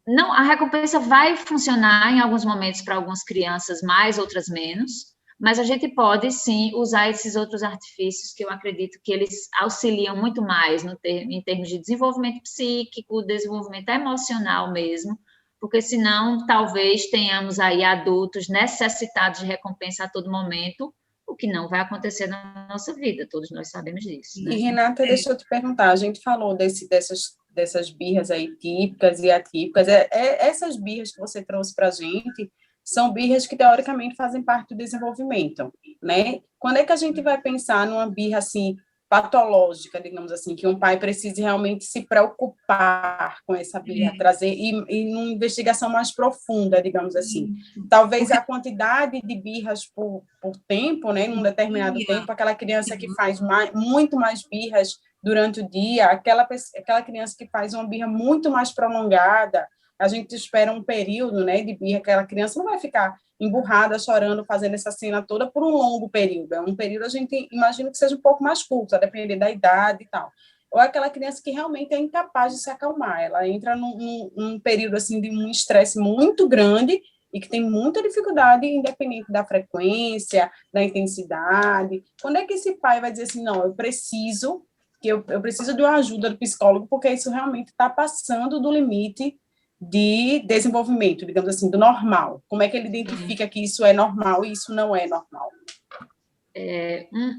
[SPEAKER 4] Não, a recompensa vai funcionar em alguns momentos para algumas crianças mais, outras menos, mas a gente pode, sim, usar esses outros artifícios que eu acredito que eles auxiliam muito mais em termos de desenvolvimento psíquico, desenvolvimento emocional mesmo, porque senão talvez tenhamos aí adultos necessitados de recompensa a todo momento, o que não vai acontecer na nossa vida, todos nós sabemos disso, né?
[SPEAKER 2] E, Renata, deixa eu te perguntar, a gente falou dessas birras aí típicas e atípicas, essas birras que você trouxe para a gente são birras que, teoricamente, fazem parte do desenvolvimento, né? Quando é que a gente vai pensar numa birra, assim, patológica, digamos assim, que um pai precise realmente se preocupar com essa birra, trazer, e numa investigação mais profunda, digamos assim. Talvez a quantidade de birras por tempo, né, num determinado tempo, aquela criança que faz muito mais birras durante o dia, aquela criança que faz uma birra muito mais prolongada, a gente espera um período, né, de birra, aquela criança não vai ficar emburrada, chorando, fazendo essa cena toda por um longo período. É um período, a gente imagina que seja um pouco mais curto, a depender da idade e tal. Ou aquela criança que realmente é incapaz de se acalmar, ela entra num período assim de um estresse muito grande e que tem muita dificuldade, independente da frequência, da intensidade. Quando é que esse pai vai dizer assim, não, eu preciso de uma ajuda do psicólogo, porque isso realmente está passando do limite de desenvolvimento, digamos assim, do normal. Como é que ele identifica que isso é normal e isso não é normal?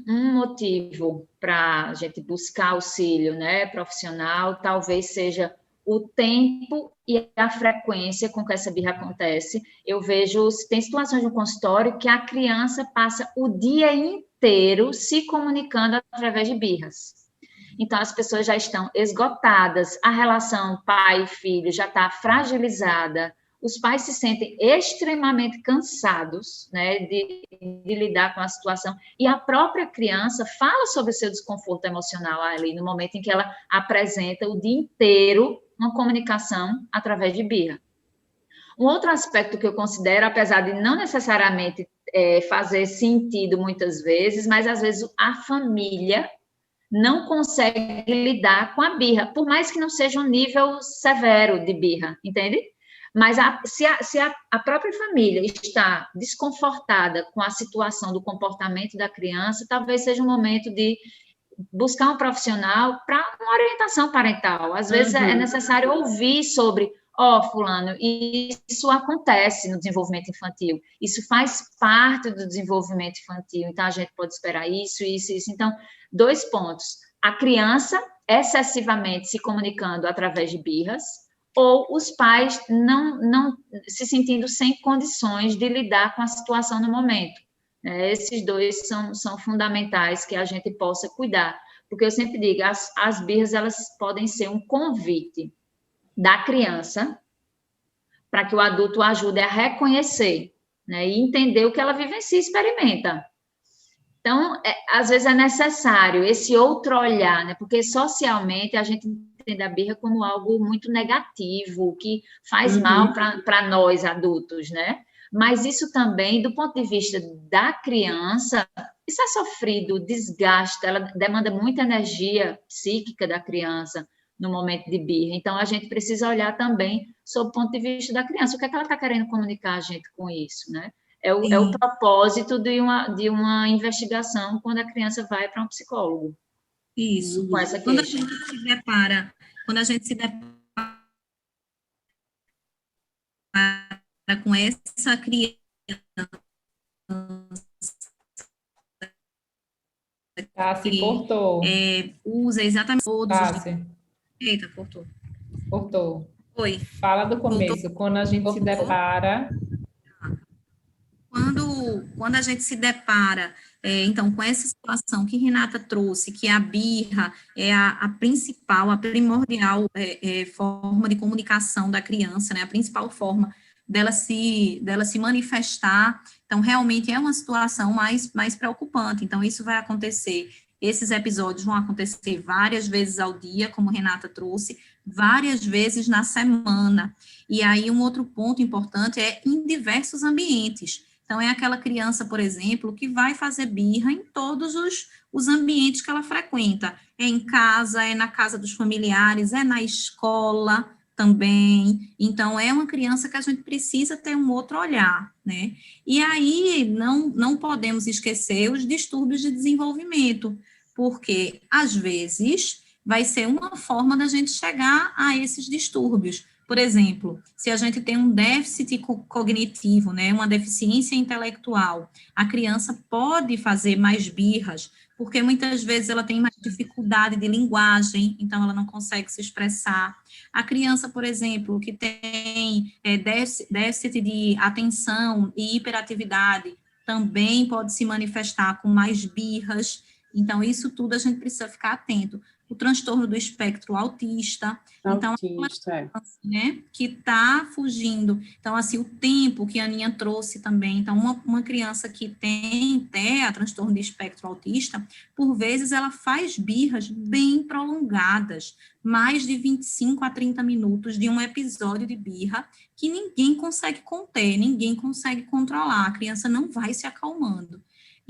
[SPEAKER 4] Um motivo para a gente buscar auxílio, né, profissional, talvez seja o tempo e a frequência com que essa birra acontece. Eu vejo, tem situações no consultório que a criança passa o dia inteiro se comunicando através de birras. Então, as pessoas já estão esgotadas, a relação pai e filho já está fragilizada, os pais se sentem extremamente cansados, né, de lidar com a situação, e a própria criança fala sobre o seu desconforto emocional ali, no momento em que ela apresenta o dia inteiro uma comunicação através de birra. Um outro aspecto que eu considero, apesar de não necessariamente fazer sentido muitas vezes, mas às vezes a família não consegue lidar com a birra, por mais que não seja um nível severo de birra, entende? Mas se a própria família está desconfortada com a situação do comportamento da criança, talvez seja um momento de buscar um profissional para uma orientação parental. Às vezes é necessário ouvir sobre, fulano, isso acontece no desenvolvimento infantil, isso faz parte do desenvolvimento infantil, então a gente pode esperar isso. Então, 2 pontos. A criança excessivamente se comunicando através de birras, ou os pais não se sentindo sem condições de lidar com a situação no momento. Esses 2 são fundamentais que a gente possa cuidar, porque eu sempre digo, as birras, elas podem ser um convite da criança para que o adulto ajude a reconhecer, né, e entender o que ela vivencia e experimenta. Então, às vezes é necessário esse outro olhar, né, porque socialmente a gente entende a birra como algo muito negativo, que faz mal para nós adultos, né? Mas isso também, do ponto de vista da criança, isso é sofrido, desgasta, ela demanda muita energia psíquica da criança no momento de birra. Então, a gente precisa olhar também sob o ponto de vista da criança. O que é que ela está querendo comunicar a gente com isso, né? É o propósito de uma investigação quando a criança vai para um psicólogo.
[SPEAKER 3] Isso.
[SPEAKER 4] Com essa
[SPEAKER 3] Quando
[SPEAKER 4] queixa.
[SPEAKER 3] Quando a gente se depara com essa criança
[SPEAKER 1] Se cortou.
[SPEAKER 3] Usa exatamente todos Eita, cortou.
[SPEAKER 1] Cortou.
[SPEAKER 3] Oi.
[SPEAKER 1] Fala do começo, quando a gente se depara...
[SPEAKER 3] Quando a gente se depara, então, com essa situação que Renata trouxe, que a birra é a principal, a primordial forma de comunicação da criança, né, a principal forma dela se manifestar, então, realmente é uma situação mais preocupante. Então, isso vai acontecer, esses episódios vão acontecer várias vezes ao dia, como Renata trouxe, várias vezes na semana. E aí, um outro ponto importante é em diversos ambientes. Então, é aquela criança, por exemplo, que vai fazer birra em todos os ambientes que ela frequenta. É em casa, é na casa dos familiares, é na escola também. Então, é uma criança que a gente precisa ter um outro olhar, né? E aí, não podemos esquecer os distúrbios de desenvolvimento, porque, às vezes, vai ser uma forma da gente chegar a esses distúrbios. Por exemplo, se a gente tem um déficit cognitivo, né, uma deficiência intelectual, a criança pode fazer mais birras, porque muitas vezes ela tem mais dificuldade de linguagem, então ela não consegue se expressar. A criança, por exemplo, que tem déficit de atenção e hiperatividade, também pode se manifestar com mais birras. Então, isso tudo a gente precisa ficar atento. O transtorno do espectro autista. Então, né, que está fugindo. Então, assim, o tempo que a Aninha trouxe também. Então, uma criança que tem TEA, transtorno de espectro autista, por vezes ela faz birras bem prolongadas, mais de 25 a 30 minutos de um episódio de birra que ninguém consegue conter, ninguém consegue controlar. A criança não vai se acalmando.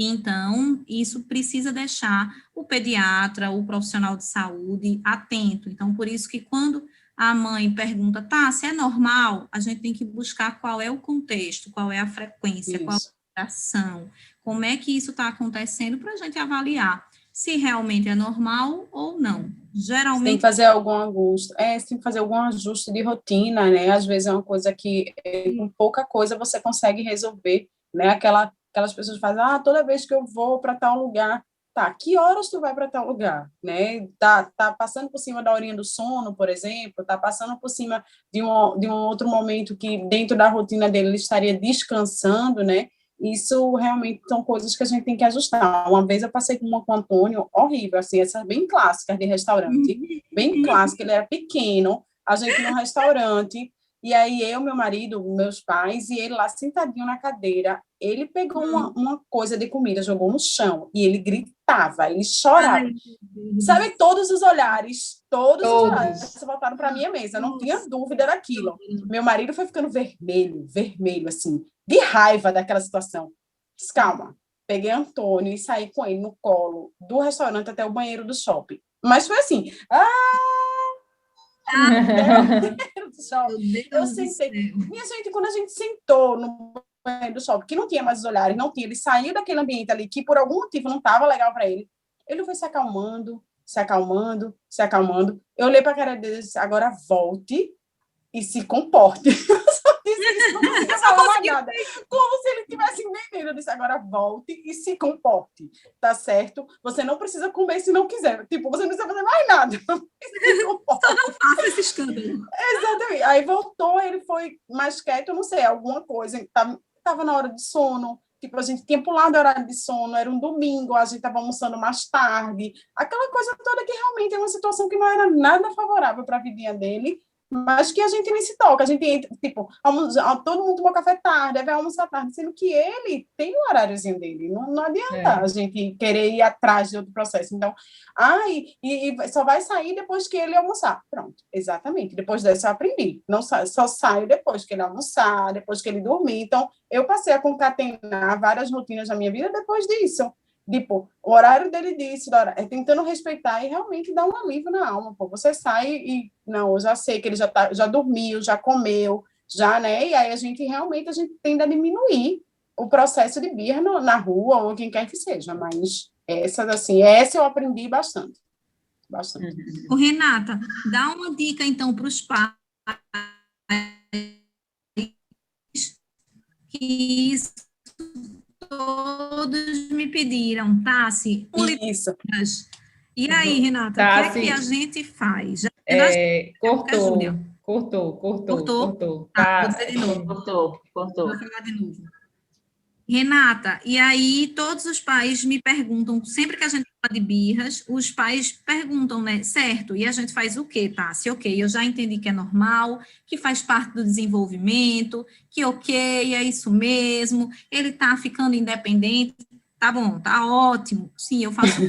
[SPEAKER 3] Então, isso precisa deixar o pediatra, o profissional de saúde atento. Então, por isso que quando a mãe pergunta, tá, se é normal, a gente tem que buscar qual é o contexto, qual é a frequência, qual é a duração, como é que isso está acontecendo para a gente avaliar se realmente é normal ou não. Geralmente...
[SPEAKER 2] Tem que fazer algum ajuste, tem que fazer algum ajuste de rotina, né? Às vezes é uma coisa que com pouca coisa você consegue resolver, né? Aquelas pessoas fazem, toda vez que eu vou para tal lugar, tá, que horas tu vai para tal lugar, né? Tá passando por cima da horinha do sono, por exemplo, tá passando por cima de um outro momento que dentro da rotina dele ele estaria descansando, né? Isso realmente são coisas que a gente tem que ajustar. Uma vez eu passei com uma com o Antônio, horrível, assim, essas bem clássicas de restaurante, bem clássica, ele era pequeno, a gente no restaurante, e aí eu, meu marido, meus pais, e ele lá sentadinho na cadeira, ele pegou uma coisa de comida, jogou no chão, e ele gritava, ele chorava. Sabe, todos os olhares se voltaram para a minha mesa, não tinha dúvida daquilo. Meu marido foi ficando vermelho, assim, de raiva daquela situação. Disse, calma, peguei Antônio e saí com ele no colo do restaurante até o banheiro do shopping. Mas foi assim, eu sentei. Minha gente, quando a gente sentou no banheiro do shopping, que não tinha mais os olhares, não tinha, ele saiu daquele ambiente ali, que por algum motivo não estava legal para ele, ele foi se acalmando. Eu olhei para a cara dele e disse, agora volte e se comporte. Eu só disse isso, não conseguia falar mais nada. Como se ele estivesse entendendo. Eu disse, agora volte e se comporte, tá certo? Você não precisa comer se não quiser. Tipo, você não precisa fazer mais nada.
[SPEAKER 3] Só não faça esse escândalo.
[SPEAKER 2] Exatamente. Aí voltou, ele foi mais quieto, eu não sei, alguma coisa. Estava na hora de sono. Tipo, a gente tinha pulado o horário de sono, era um domingo, a gente estava almoçando mais tarde. Aquela coisa toda que realmente é uma situação que não era nada favorável para a vidinha dele, mas que a gente nem se toca. A gente entra, tipo, todo mundo tomou café tarde, aí vai almoçar tarde, sendo que ele tem o horáriozinho dele. Não adianta a gente querer ir atrás de outro processo. Então, e só vai sair depois que ele almoçar. Pronto, exatamente. Depois dessa eu aprendi. Não só saio depois que ele almoçar, depois que ele dormir. Então, eu passei a concatenar várias rotinas da minha vida depois disso. Tipo, o horário dele disse, tentando respeitar e realmente dar um alívio na alma. Pô. Você sai e, não, eu já sei que ele já dormiu, já comeu, já, né? E aí a gente tende a diminuir o processo de birra na rua ou quem quer que seja. Mas essa eu aprendi bastante.
[SPEAKER 3] Ô, Renata, dá uma dica, então, para os pais que todos me pediram, Tassi.
[SPEAKER 2] Isso.
[SPEAKER 3] E aí, Renata,
[SPEAKER 1] Tassi,
[SPEAKER 3] o que é que a gente faz?
[SPEAKER 1] Cortou.
[SPEAKER 3] Tá, vou dizer de novo.
[SPEAKER 4] Cortou.
[SPEAKER 3] Vou falar de novo. Renata, e aí todos os pais me perguntam, sempre que a gente fala de birras, os pais perguntam, né, certo, e a gente faz o quê, Tassi? Ok, eu já entendi que é normal, que faz parte do desenvolvimento, que ok, é isso mesmo, ele tá ficando independente, tá bom, tá ótimo, sim, eu faço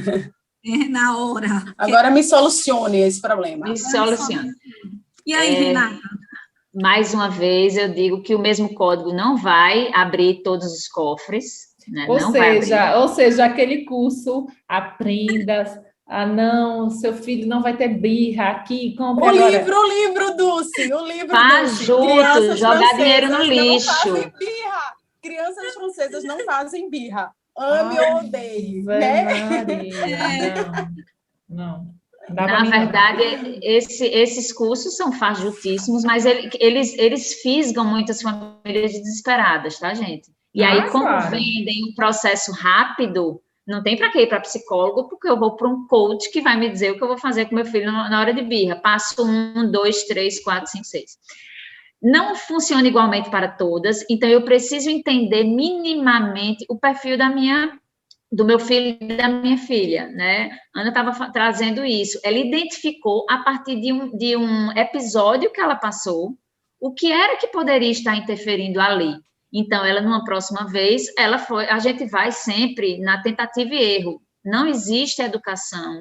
[SPEAKER 3] na hora.
[SPEAKER 2] Agora me solucione esse problema.
[SPEAKER 4] Me solucione.
[SPEAKER 3] E aí, Renata?
[SPEAKER 4] Mais uma vez, eu digo que o mesmo código não vai abrir todos os cofres, né?
[SPEAKER 1] Ou seja, aquele curso, aprenda, não, seu filho não vai ter birra aqui, compre agora.
[SPEAKER 2] O livro, Dulce, o livro,
[SPEAKER 4] Faz
[SPEAKER 2] Dulce.
[SPEAKER 4] junto, jogar dinheiro no lixo.
[SPEAKER 2] Não fazem birra. Crianças francesas não fazem birra. Ame ou odeie, né?
[SPEAKER 1] Maria, não.
[SPEAKER 4] Na verdade, esses cursos são fajutíssimos, mas eles fisgam muitas famílias desesperadas, tá, gente? E aí, como
[SPEAKER 1] claro.
[SPEAKER 4] vendem um processo rápido, não tem para que ir para psicólogo, porque eu vou para um coach que vai me dizer o que eu vou fazer com meu filho na hora de birra. Passo 1, 2, 3, 4, 5, 6. Não funciona igualmente para todas, então eu preciso entender minimamente o perfil do meu filho e da minha filha, né? Ana estava trazendo isso. Ela identificou, a partir de um episódio que ela passou, o que era que poderia estar interferindo ali. Então, ela, numa próxima vez, a gente vai sempre na tentativa e erro. Não existe educação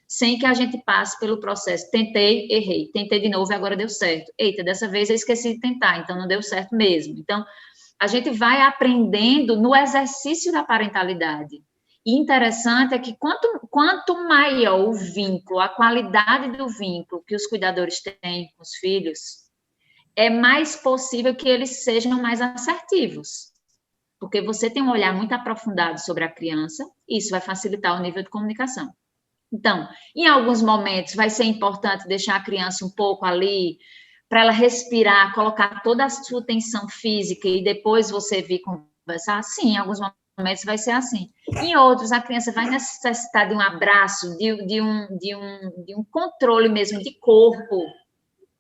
[SPEAKER 4] sem que a gente passe pelo processo. Tentei, errei. Tentei de novo e agora deu certo. Eita, dessa vez eu esqueci de tentar, então não deu certo mesmo. Então, a gente vai aprendendo no exercício da parentalidade. E interessante é que quanto maior o vínculo, a qualidade do vínculo que os cuidadores têm com os filhos, é mais possível que eles sejam mais assertivos. Porque você tem um olhar muito aprofundado sobre a criança, e isso vai facilitar o nível de comunicação. Então, em alguns momentos vai ser importante deixar a criança um pouco ali, para ela respirar, colocar toda a sua tensão física e depois você vir conversar. Sim, em alguns momentos vai ser assim. Em outros, a criança vai necessitar de um abraço, de um controle mesmo de corpo.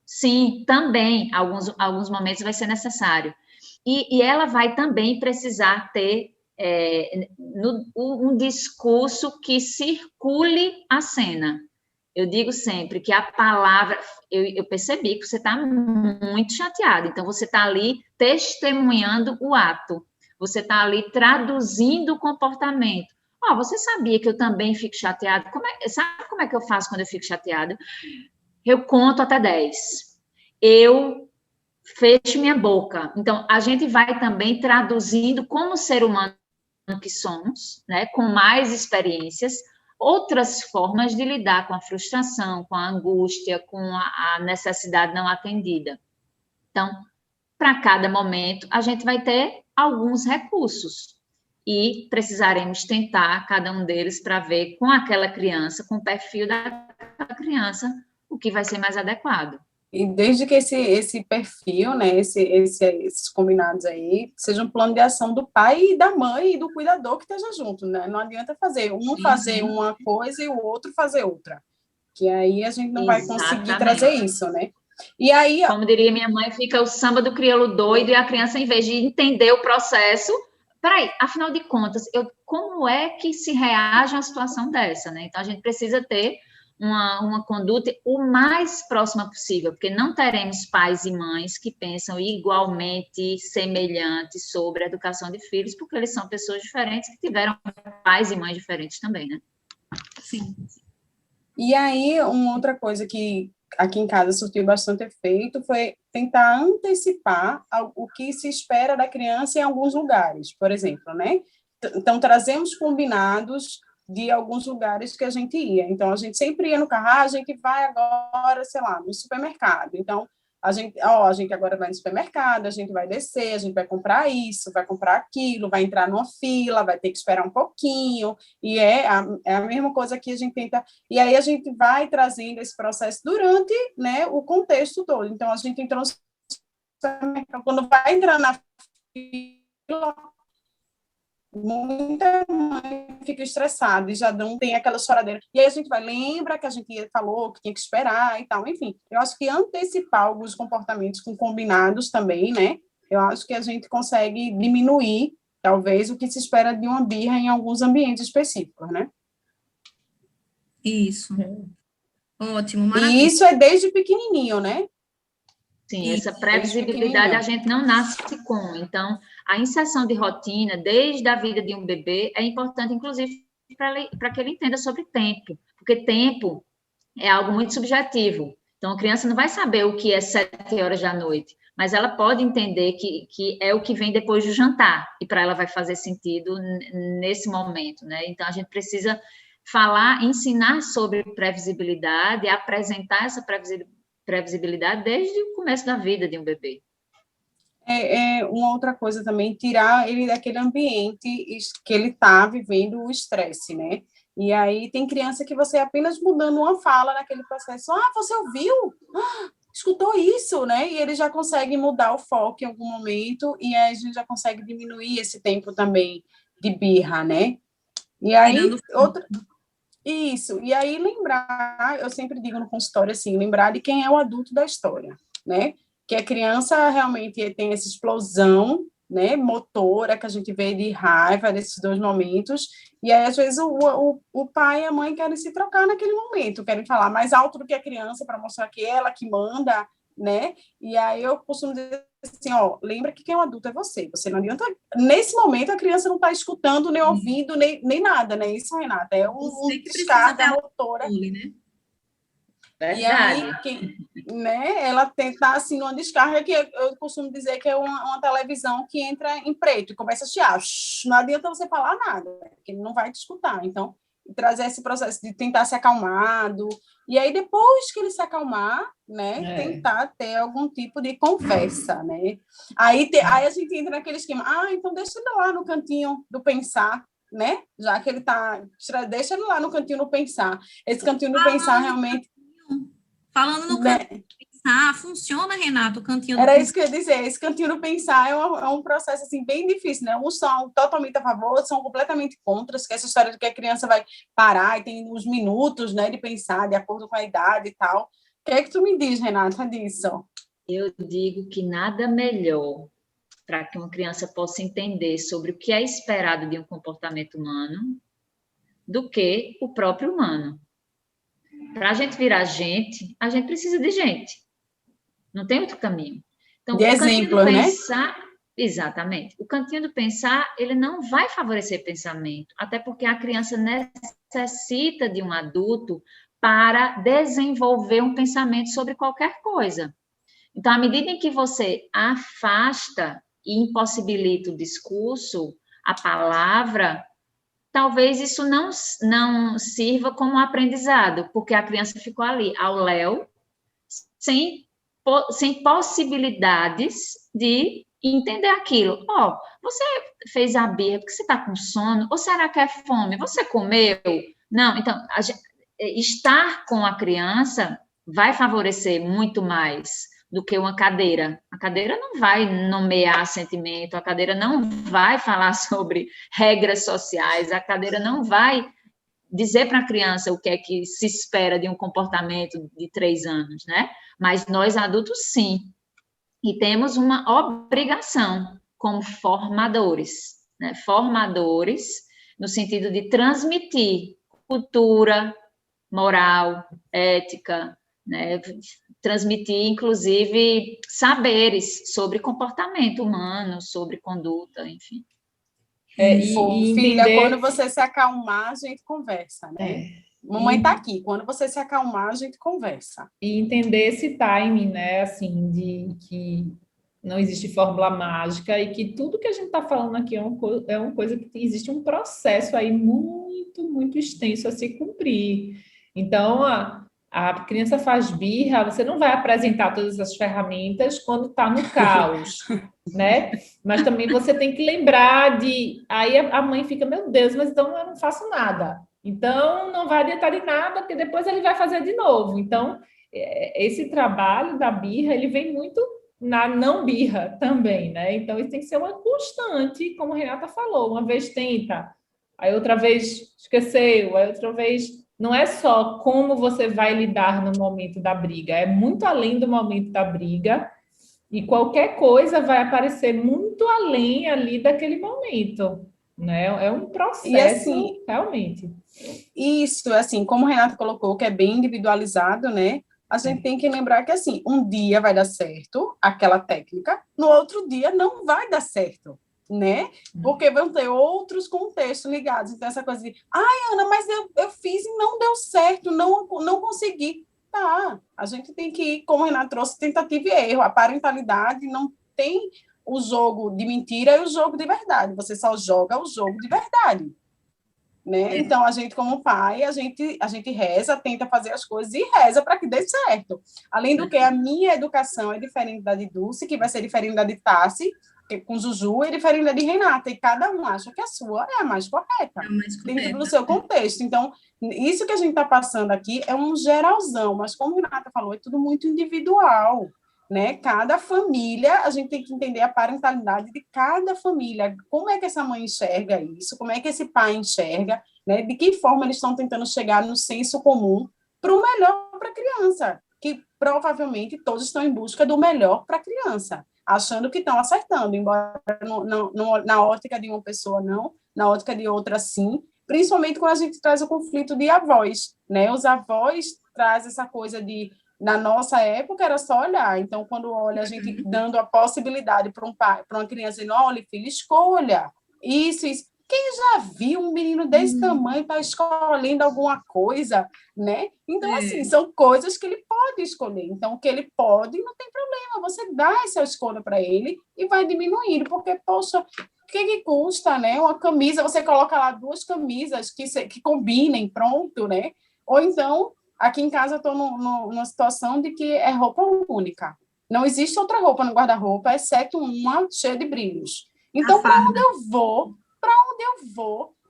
[SPEAKER 4] Sim, também, alguns momentos vai ser necessário. E ela vai também precisar ter um discurso que circule a cena. Eu digo sempre que a palavra... Eu percebi que você está muito chateado, então você está ali testemunhando o ato. Você está ali traduzindo o comportamento. Você sabia que eu também fico chateado? Sabe como é que eu faço quando eu fico chateado? Eu conto até 10. Eu fecho minha boca. Então, a gente vai também traduzindo como ser humano que somos, né, com mais experiências, outras formas de lidar com a frustração, com a angústia, com a necessidade não atendida. Então, para cada momento, a gente vai ter alguns recursos e precisaremos tentar cada um deles para ver com aquela criança, com o perfil daquela criança, o que vai ser mais adequado.
[SPEAKER 2] E desde que esse perfil, né, esses combinados aí, seja um plano de ação do pai e da mãe e do cuidador que esteja junto, né? Não adianta fazer fazer uma coisa e o outro fazer outra, que aí a gente não vai conseguir trazer isso, né? E aí,
[SPEAKER 4] como diria minha mãe, fica o samba do crioulo doido e a criança, em vez de entender o processo, peraí, afinal de contas, como é que se reage a uma situação dessa, né? Então, a gente precisa ter uma conduta o mais próxima possível, porque não teremos pais e mães que pensam igualmente semelhantes sobre a educação de filhos, porque eles são pessoas diferentes que tiveram pais e mães diferentes também, né?
[SPEAKER 3] Sim.
[SPEAKER 2] E aí, uma outra coisa que aqui em casa surtiu bastante efeito foi tentar antecipar o que se espera da criança em alguns lugares, por exemplo, né? Então, trazemos combinados de alguns lugares que a gente ia. Então, a gente sempre ia no carro, a gente vai agora, sei lá, no supermercado. Então, a gente agora vai no supermercado, a gente vai descer, a gente vai comprar isso, vai comprar aquilo, vai entrar numa fila, vai ter que esperar um pouquinho, e é a mesma coisa que a gente tenta... E aí a gente vai trazendo esse processo durante, né, o contexto todo. Então, a gente entrou no supermercado, quando vai entrar na fila, muita mãe fica estressada e já não tem aquela choradeira. E aí a gente lembra que a gente falou que tinha que esperar e tal. Enfim, eu acho que antecipar alguns comportamentos com combinados também, né? Eu acho que a gente consegue diminuir, talvez, o que se espera de uma birra em alguns ambientes específicos, né?
[SPEAKER 3] Isso. Ótimo, maravilha.
[SPEAKER 2] E isso é desde pequenininho, né?
[SPEAKER 4] Sim, essa previsibilidade a gente não nasce com. Então, a inserção de rotina, desde a vida de um bebê, é importante, inclusive, para que ele entenda sobre tempo, porque tempo é algo muito subjetivo. Então, a criança não vai saber o que é 7 horas da noite, mas ela pode entender que é o que vem depois do jantar, e para ela vai fazer sentido nesse momento, né? Então, a gente precisa ensinar sobre previsibilidade, apresentar essa previsibilidade desde o começo da vida de um bebê.
[SPEAKER 2] Uma outra coisa também, tirar ele daquele ambiente que ele está vivendo o estresse, né? E aí tem criança que você apenas mudando uma fala naquele processo, você ouviu? Escutou isso, né? E ele já consegue mudar o foco em algum momento, e aí a gente já consegue diminuir esse tempo também de birra, né? E aí, isso, e aí lembrar, eu sempre digo no consultório assim, lembrar de quem é o adulto da história, né? Que a criança realmente tem essa explosão, né, motora que a gente vê de raiva nesses dois momentos, e aí às vezes o pai e a mãe querem se trocar naquele momento, querem falar mais alto do que a criança para mostrar que é ela que manda, né? E aí eu costumo dizer assim, lembra que quem é um adulto é você não adianta, nesse momento a criança não está escutando, nem ouvindo, nem nada, né? Isso, Renata, é um descarga motora.
[SPEAKER 3] Né?
[SPEAKER 4] Verdade.
[SPEAKER 2] E aí, né, ela está assim, numa descarga que eu costumo dizer que é uma televisão que entra em preto e começa a chiar. Não adianta você falar nada, porque ele não vai te escutar. Então, trazer esse processo de tentar se acalmado, e aí depois que ele se acalmar, né, tentar ter algum tipo de conversa, né? Aí a gente entra naquele esquema, então deixa ele lá no cantinho do pensar, né? Já que ele deixa ele lá no cantinho do pensar. Esse cantinho do pensar realmente...
[SPEAKER 3] Falando no cantinho do pensar, funciona, Renato, o cantinho do
[SPEAKER 2] Era
[SPEAKER 3] pensar?
[SPEAKER 2] isso que eu ia dizer, esse cantinho do pensar é um processo assim, bem difícil, né? Uns são totalmente a favor, outros são completamente contra, que essa história de que a criança vai parar e tem uns minutos, né, de pensar, de acordo com a idade e tal. O que é que tu me diz, Renata, disso?
[SPEAKER 4] Eu digo que nada melhor para que uma criança possa entender sobre o que é esperado de um comportamento humano do que o próprio humano. Para a gente virar gente, a gente precisa de gente. Não tem outro caminho. Então,
[SPEAKER 2] de exemplo, né?
[SPEAKER 4] Exatamente. O cantinho do pensar, ele não vai favorecer pensamento, até porque a criança necessita de um adulto para desenvolver um pensamento sobre qualquer coisa. Então, à medida em que você afasta e impossibilita o discurso, a palavra, talvez isso não sirva como aprendizado, porque a criança ficou ali, ao léu, sem possibilidades de entender aquilo. Você fez a birra porque você está com sono? Ou será que é fome? Você comeu? Não, então, estar com a criança vai favorecer muito mais do que uma cadeira. A cadeira não vai nomear sentimento, a cadeira não vai falar sobre regras sociais, a cadeira não vai dizer para a criança o que é que se espera de um comportamento de 3 anos, né? Mas nós adultos, sim. E temos uma obrigação como formadores, né? Formadores no sentido de transmitir cultura, moral, ética, né? Transmitir, inclusive, saberes sobre comportamento humano, sobre conduta, enfim.
[SPEAKER 2] Filha, quando você se acalmar, a gente conversa, né? Mamãe está aqui. Quando você se acalmar, a gente conversa.
[SPEAKER 1] E entender esse timing, né? Assim, de que não existe fórmula mágica e que tudo que a gente está falando aqui é uma coisa que existe um processo aí muito, muito extenso a se cumprir. Então, a criança faz birra, você não vai apresentar todas as ferramentas quando está no caos, né? Mas também você tem que lembrar de... Aí a mãe fica, meu Deus, mas então eu não faço nada. Então, não vai adiantar de nada, porque depois ele vai fazer de novo. Então, esse trabalho da birra, ele vem muito na não birra também, né? Então, isso tem que ser uma constante, como a Renata falou. Uma vez tenta, aí outra vez esqueceu, aí outra vez... Não é só como você vai lidar no momento da briga, é muito além do momento da briga, e qualquer coisa vai aparecer muito além ali daquele momento, né? É um processo,
[SPEAKER 2] e assim,
[SPEAKER 1] realmente.
[SPEAKER 2] Isso, assim, como o Renato colocou, que é bem individualizado, né? A gente tem que lembrar que, assim, um dia vai dar certo aquela técnica, no outro dia não vai dar certo, né? Porque vão ter outros contextos ligados. Então, essa coisa de, Ana, mas eu fiz e não deu certo, não consegui. Tá, a gente tem que ir, como o Renato trouxe, tentativa e erro. A parentalidade não tem o jogo de mentira e o jogo de verdade. Você só joga o jogo de verdade. Né? Então, a gente, como pai, a gente reza, tenta fazer as coisas e reza para que dê certo. Além do que, a minha educação é diferente da de Dulce, que vai ser diferente da de Tassi, com Juju e diferente da de Renata, e cada um acha que a sua é a mais correta, dentro do seu contexto. Então, isso que a gente está passando aqui é um geralzão, mas como a Renata falou, é tudo muito individual, né? Cada família, a gente tem que entender a parentalidade de cada família, como é que essa mãe enxerga isso, como é que esse pai enxerga, né? De que forma eles estão tentando chegar no senso comum para o melhor para a criança, que provavelmente todos estão em busca do melhor para a criança, achando que estão acertando, embora na ótica de uma pessoa não, na ótica de outra sim, principalmente quando a gente traz o conflito de avós, né? Os avós trazem essa coisa de, na nossa época era só olhar, então quando olha a gente dando a possibilidade para um pai, para uma criança, dizendo, olha, filho, escolha isso. Quem já viu um menino desse tamanho para escolhendo alguma coisa, né? Então, assim, são coisas que ele pode escolher. Então, o que ele pode, não tem problema. Você dá essa escolha para ele e vai diminuindo, porque, poxa, o que custa, né? Uma camisa, você coloca lá 2 camisas que combinem, pronto, né? Ou então, aqui em casa eu estou numa situação de que é roupa única. Não existe outra roupa no guarda-roupa, exceto uma cheia de brilhos. Então, para onde eu vou?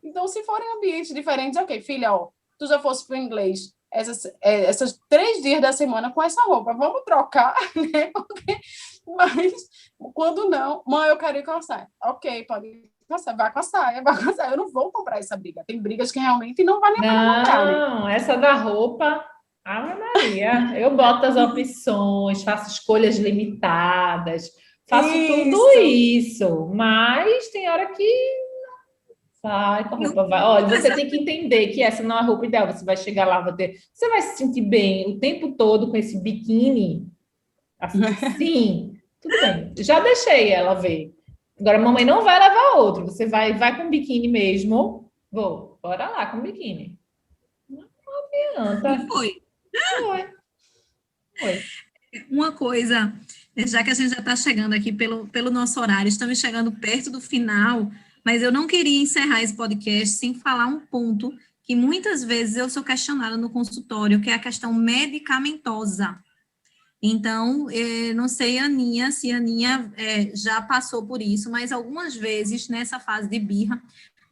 [SPEAKER 2] Então, se forem ambientes diferentes, ok, filha, ó, tu já fosse para o inglês essas 3 dias da semana com essa roupa, vamos trocar, né? Mas, quando não, mãe, eu quero ir com a saia. Ok, pode ir com a saia, vai com a saia, eu não vou comprar essa briga. Tem brigas que realmente não valem a pena comprar, né?
[SPEAKER 1] Não, essa da roupa, Ave Maria, eu boto as opções, faço escolhas limitadas, faço tudo isso, mas tem hora que vai com a roupa, vai. Olha, você tem que entender que essa não é a roupa ideal. Você vai chegar lá, você vai se sentir bem o tempo todo com esse biquíni. Assim, sim, tudo bem. Já deixei ela ver. Agora, a mamãe não vai levar outro. Você vai com biquíni mesmo. Bora lá com biquíni. Não adianta.
[SPEAKER 3] E foi.
[SPEAKER 1] Foi.
[SPEAKER 3] Uma coisa, já que a gente já está chegando aqui pelo nosso horário, estamos chegando perto do final, mas eu não queria encerrar esse podcast sem falar um ponto que muitas vezes eu sou questionada no consultório, que é a questão medicamentosa. Então, não sei, Aninha, se a Aninha já passou por isso, mas algumas vezes, nessa fase de birra,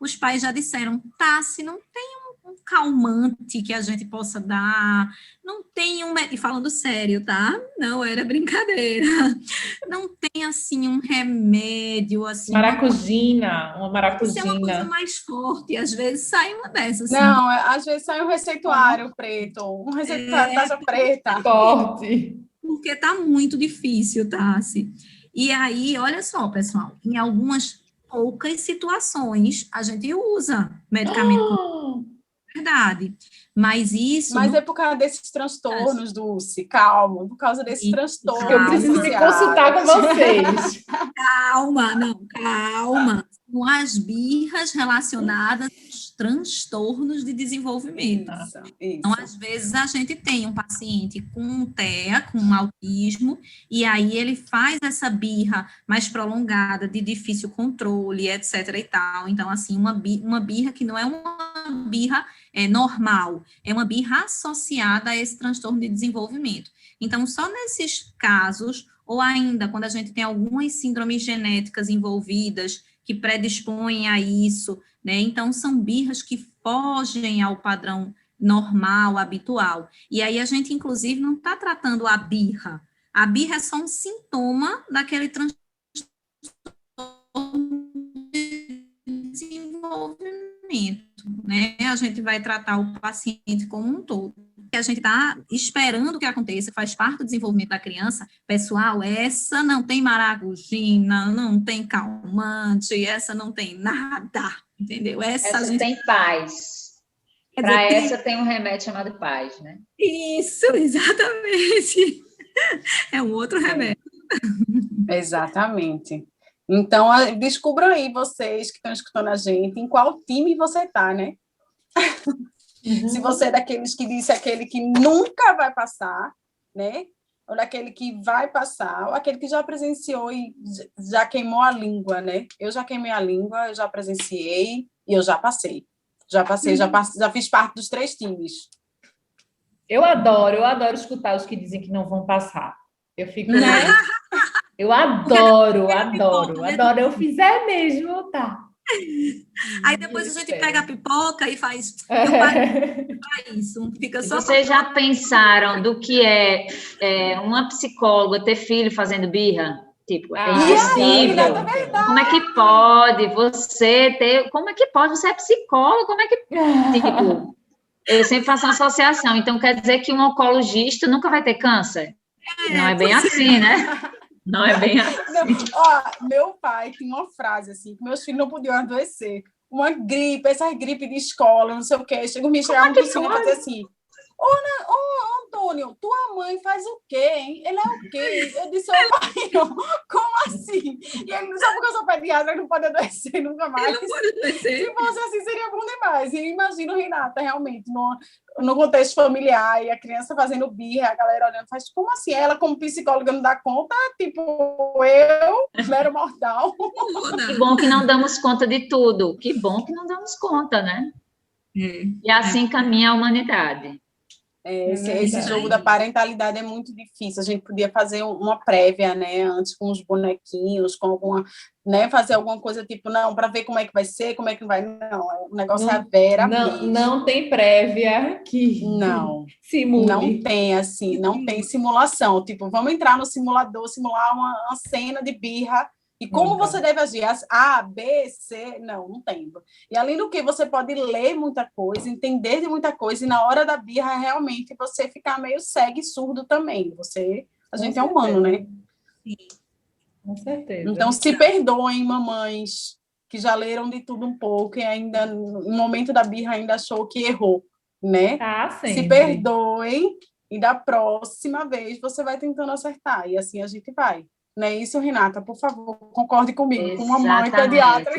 [SPEAKER 3] os pais já disseram, se não tem um calmante que a gente possa dar, não tem e falando sério, tá? Não era brincadeira. Não tem, assim, um remédio, assim...
[SPEAKER 1] Uma maracujina.
[SPEAKER 3] Isso é uma coisa mais forte, às vezes sai uma dessas. Assim.
[SPEAKER 2] Não, às vezes sai um receituário preto, um receituário taxa preta.
[SPEAKER 1] Forte.
[SPEAKER 3] Porque tá muito difícil, Tassi. E aí, olha só, pessoal, em algumas poucas situações a gente usa medicamento, verdade. Mas isso...
[SPEAKER 2] Mas é por causa desses transtornos, Dulce, calma, por causa desses transtornos.
[SPEAKER 1] Eu preciso me consultar com vocês.
[SPEAKER 3] Calma. São as birras relacionadas aos transtornos de desenvolvimento.
[SPEAKER 2] Isso.
[SPEAKER 3] Então, às vezes, a gente tem um paciente com TEA, com autismo, e aí ele faz essa birra mais prolongada, de difícil controle, etc. e tal. Então, assim, uma birra que não é uma birra normal, é uma birra associada a esse transtorno de desenvolvimento. Então, só nesses casos, ou ainda quando a gente tem algumas síndromes genéticas envolvidas que predispõem a isso, né? Então, são birras que fogem ao padrão normal, habitual. E aí a gente, inclusive, não está tratando a birra. A birra é só um sintoma daquele transtorno de desenvolvimento, né? A gente vai tratar o paciente como um todo. A gente está esperando que aconteça, faz parte do desenvolvimento da criança. Pessoal, essa não tem maracujina, não tem calmante, essa não tem nada, entendeu?
[SPEAKER 4] Essa
[SPEAKER 3] gente...
[SPEAKER 4] tem paz. Para essa tem um remédio chamado paz, né?
[SPEAKER 3] Isso, exatamente. É um outro remédio.
[SPEAKER 2] Exatamente. Então, descubram aí, vocês que estão escutando a gente, em qual time você está, né? Se você é daqueles que disse aquele que nunca vai passar, né? Ou daquele que vai passar, ou aquele que já presenciou e já queimou a língua, né? Eu já queimei a língua, eu já presenciei e eu já passei. Já fiz parte dos 3 times.
[SPEAKER 1] Eu adoro escutar os que dizem que não vão passar. Eu fico...
[SPEAKER 2] Né?
[SPEAKER 1] Eu adoro,
[SPEAKER 3] pipoca, né?
[SPEAKER 1] adoro. Eu fizer mesmo, tá.
[SPEAKER 3] Aí depois a gente pega a pipoca e faz isso, fica
[SPEAKER 4] E
[SPEAKER 3] só...
[SPEAKER 4] vocês já pensaram do que é uma psicóloga ter filho fazendo birra? Tipo, é impossível. Como é que pode você ter... Como é que pode? Você é psicóloga, como é que... Tipo, eu sempre faço uma associação. Então, quer dizer que um oncologista nunca vai ter câncer? Não é bem assim, né? Não é bem assim.
[SPEAKER 2] Não, ó, meu pai tinha uma frase assim, que meus filhos não podiam adoecer. Uma gripe, essas gripes de escola, não sei o quê. Chegava no piscina e fazia assim, ô, Antônio, tua mãe faz o quê, hein? Ele é o quê? Eu disse, ô, pai, como assim? E ele, só porque eu sou pediatra, ele não pode adoecer nunca mais. Se fosse assim, seria bom demais. E imagino, Renata, realmente, no contexto familiar, e a criança fazendo birra, a galera olhando, faz, como assim? Ela, como psicóloga, não dá conta? Tipo, eu, mero mortal.
[SPEAKER 4] Que bom que não damos conta de tudo. Que bom que não damos conta, né? E assim caminha a humanidade.
[SPEAKER 2] Esse jogo da parentalidade é muito difícil. A gente podia fazer uma prévia, né, antes com os bonequinhos, com alguma, né, fazer alguma coisa tipo, não, para ver como é que vai ser, como é que vai. Não, o negócio é a Vera mesmo.
[SPEAKER 1] Não tem prévia que simule.
[SPEAKER 2] Não tem, assim, não tem simulação. Tipo, vamos entrar no simulador, simular uma cena de birra. E como você deve agir? A, B, C... Não tem. E além do que, você pode ler muita coisa, entender de muita coisa, e na hora da birra, realmente, você ficar meio cego e surdo também. A gente é humano, né?
[SPEAKER 3] Sim.
[SPEAKER 1] Com certeza.
[SPEAKER 2] Então, se perdoem, mamães, que já leram de tudo um pouco e ainda, no momento da birra, ainda achou que errou, né? Se perdoem e da próxima vez você vai tentando acertar. E assim a gente vai. Não é isso, Renata? Por favor, concorde comigo, com uma mãe pediatra.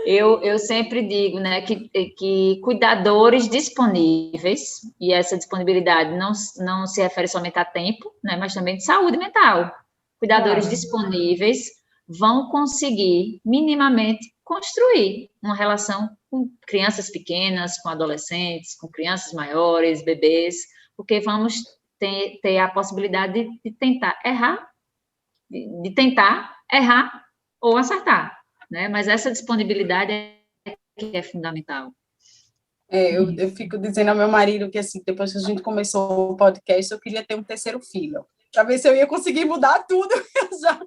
[SPEAKER 4] Eu sempre digo, né, que cuidadores disponíveis, e essa disponibilidade não se refere somente a tempo, né, mas também de saúde mental. Cuidadores disponíveis vão conseguir minimamente construir uma relação com crianças pequenas, com adolescentes, com crianças maiores, bebês, porque vamos ter a possibilidade de tentar errar, de tentar errar ou acertar, né? Mas essa disponibilidade é que é fundamental.
[SPEAKER 2] Eu fico dizendo ao meu marido que, assim, depois que a gente começou o podcast, eu queria ter um terceiro filho, para ver se eu ia conseguir mudar tudo. Eu já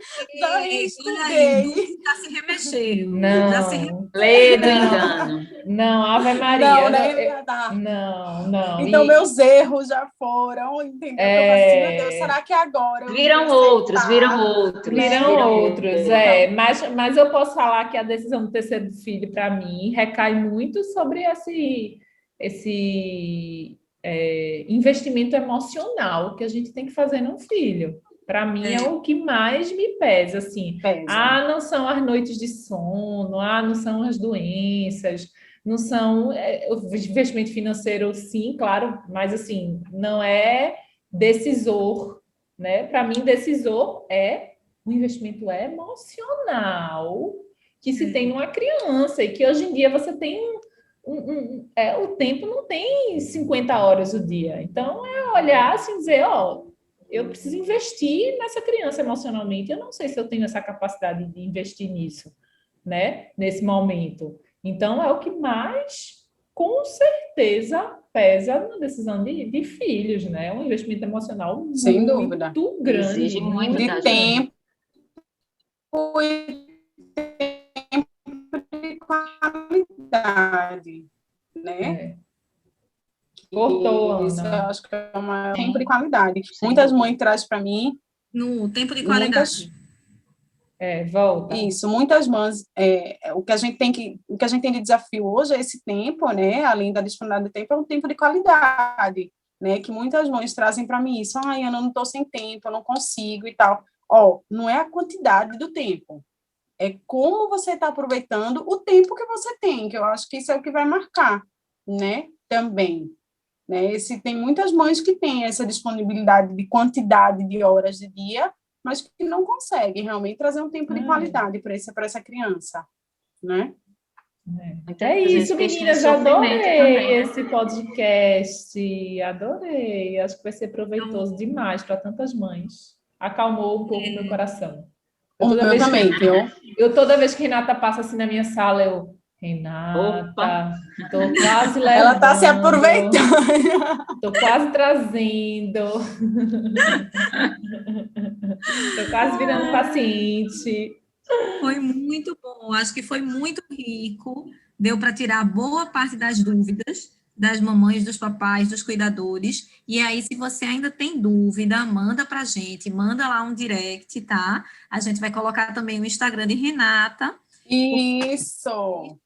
[SPEAKER 2] estudei.
[SPEAKER 3] Já se remexeu.
[SPEAKER 1] Não.
[SPEAKER 3] Já se remexeu.
[SPEAKER 4] Lê do engano.
[SPEAKER 1] Não, Ave Maria.
[SPEAKER 2] Não, né?
[SPEAKER 1] Não.
[SPEAKER 2] Então, meus erros já foram, entendeu? Eu falei, meu Deus, será que agora...
[SPEAKER 4] Viram outros.
[SPEAKER 1] Mas eu posso falar que a decisão do terceiro filho, para mim, recai muito sobre esse investimento emocional que a gente tem que fazer num filho. Para mim, é o que mais me pesa, assim. Não são as noites de sono, não são as doenças, não são... o investimento financeiro, sim, claro, mas, assim, não é decisor, né? Para mim, decisor é um investimento emocional que se tem numa criança, e que hoje em dia você tem o tempo não tem 50 horas o dia. Então, é olhar assim, dizer, eu preciso investir nessa criança emocionalmente. Eu não sei se eu tenho essa capacidade de investir nisso, né? Nesse momento. Então, é o que mais, com certeza, pesa na decisão de filhos, né? Um investimento emocional
[SPEAKER 2] sem dúvida
[SPEAKER 1] muito grande.
[SPEAKER 4] Exige muito
[SPEAKER 2] de tempo e de qualidade, né?
[SPEAKER 1] Cortou, Ana.
[SPEAKER 2] Isso eu acho que é uma tempo de qualidade. Muitas mães trazem para mim...
[SPEAKER 3] No tempo de qualidade.
[SPEAKER 1] Volta.
[SPEAKER 2] Isso, muitas mães... o que a gente tem de desafio hoje é esse tempo, né? Além da disponibilidade de tempo, é um tempo de qualidade, né? Que muitas mães trazem para mim isso. Ana, eu não estou sem tempo, eu não consigo e tal. Não é a quantidade do tempo. É como você está aproveitando o tempo que você tem, que eu acho que isso é o que vai marcar, né? Também. Né? Tem muitas mães que têm essa disponibilidade de quantidade de horas de dia, mas que não conseguem realmente trazer um tempo de qualidade para essa criança, né?
[SPEAKER 1] É isso, meninas, adorei esse podcast, adorei, acho que vai ser proveitoso demais para tantas mães. acalmou um pouco o meu coração.
[SPEAKER 2] O meu também, viu?
[SPEAKER 1] Toda vez que Renata passa assim na minha sala, Renata,
[SPEAKER 4] Opa.
[SPEAKER 1] tô quase levando.
[SPEAKER 2] Ela está se aproveitando.
[SPEAKER 1] Tô quase trazendo. Tô quase virando paciente.
[SPEAKER 3] Foi muito bom, acho que foi muito rico, deu para tirar boa parte das dúvidas das mamães, dos papais, dos cuidadores, e aí se você ainda tem dúvida, manda para a gente, manda lá um direct, tá? A gente vai colocar também o Instagram de Renata.
[SPEAKER 2] Isso!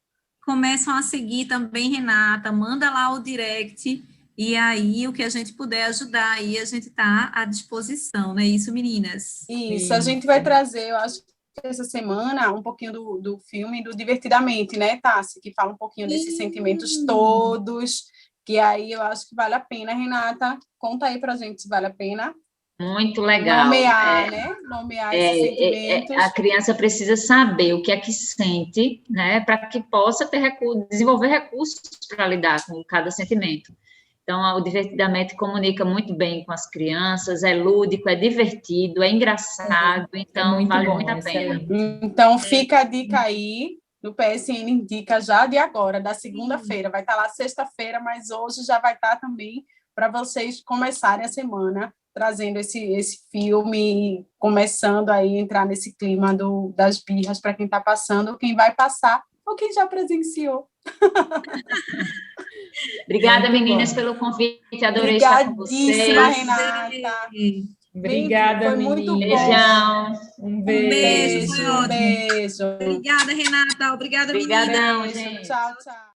[SPEAKER 3] Começam a seguir também Renata, manda lá o direct, e aí o que a gente puder ajudar, aí a gente está à disposição, não é isso, meninas?
[SPEAKER 2] Isso, a gente vai trazer, eu acho que essa semana, um pouquinho do filme do Divertidamente, né, Tassi? Que fala um pouquinho desses sentimentos todos, que aí eu acho que vale a pena. Renata, conta aí pra gente se vale a pena.
[SPEAKER 4] Muito legal.
[SPEAKER 2] Nomear, né? Nomear esses sentimentos.
[SPEAKER 4] A criança precisa saber o que é que sente, né, para que possa desenvolver recursos para lidar com cada sentimento. Então, o Divertidamente comunica muito bem com as crianças, é lúdico, é divertido, é engraçado, então vale muito a pena.
[SPEAKER 2] Então, fica a dica aí, no PSN Indica já de agora, da segunda-feira. Vai estar lá sexta-feira, mas hoje já vai estar também para vocês começarem a semana trazendo esse filme, começando aí a entrar nesse clima das birras para quem está passando, quem vai passar ou quem já presenciou.
[SPEAKER 4] Obrigada, meninas, pelo convite. Adorei estar com vocês.
[SPEAKER 2] Obrigadíssima, Renata.
[SPEAKER 1] Obrigada,
[SPEAKER 2] foi muito bom.
[SPEAKER 4] Beijão.
[SPEAKER 1] Um beijo.
[SPEAKER 3] Foi ótimo.
[SPEAKER 2] Beijo.
[SPEAKER 3] Obrigada, Renata. Obrigada,
[SPEAKER 4] Obrigadão,
[SPEAKER 3] meninas.
[SPEAKER 4] gente.
[SPEAKER 2] Tchau, tchau.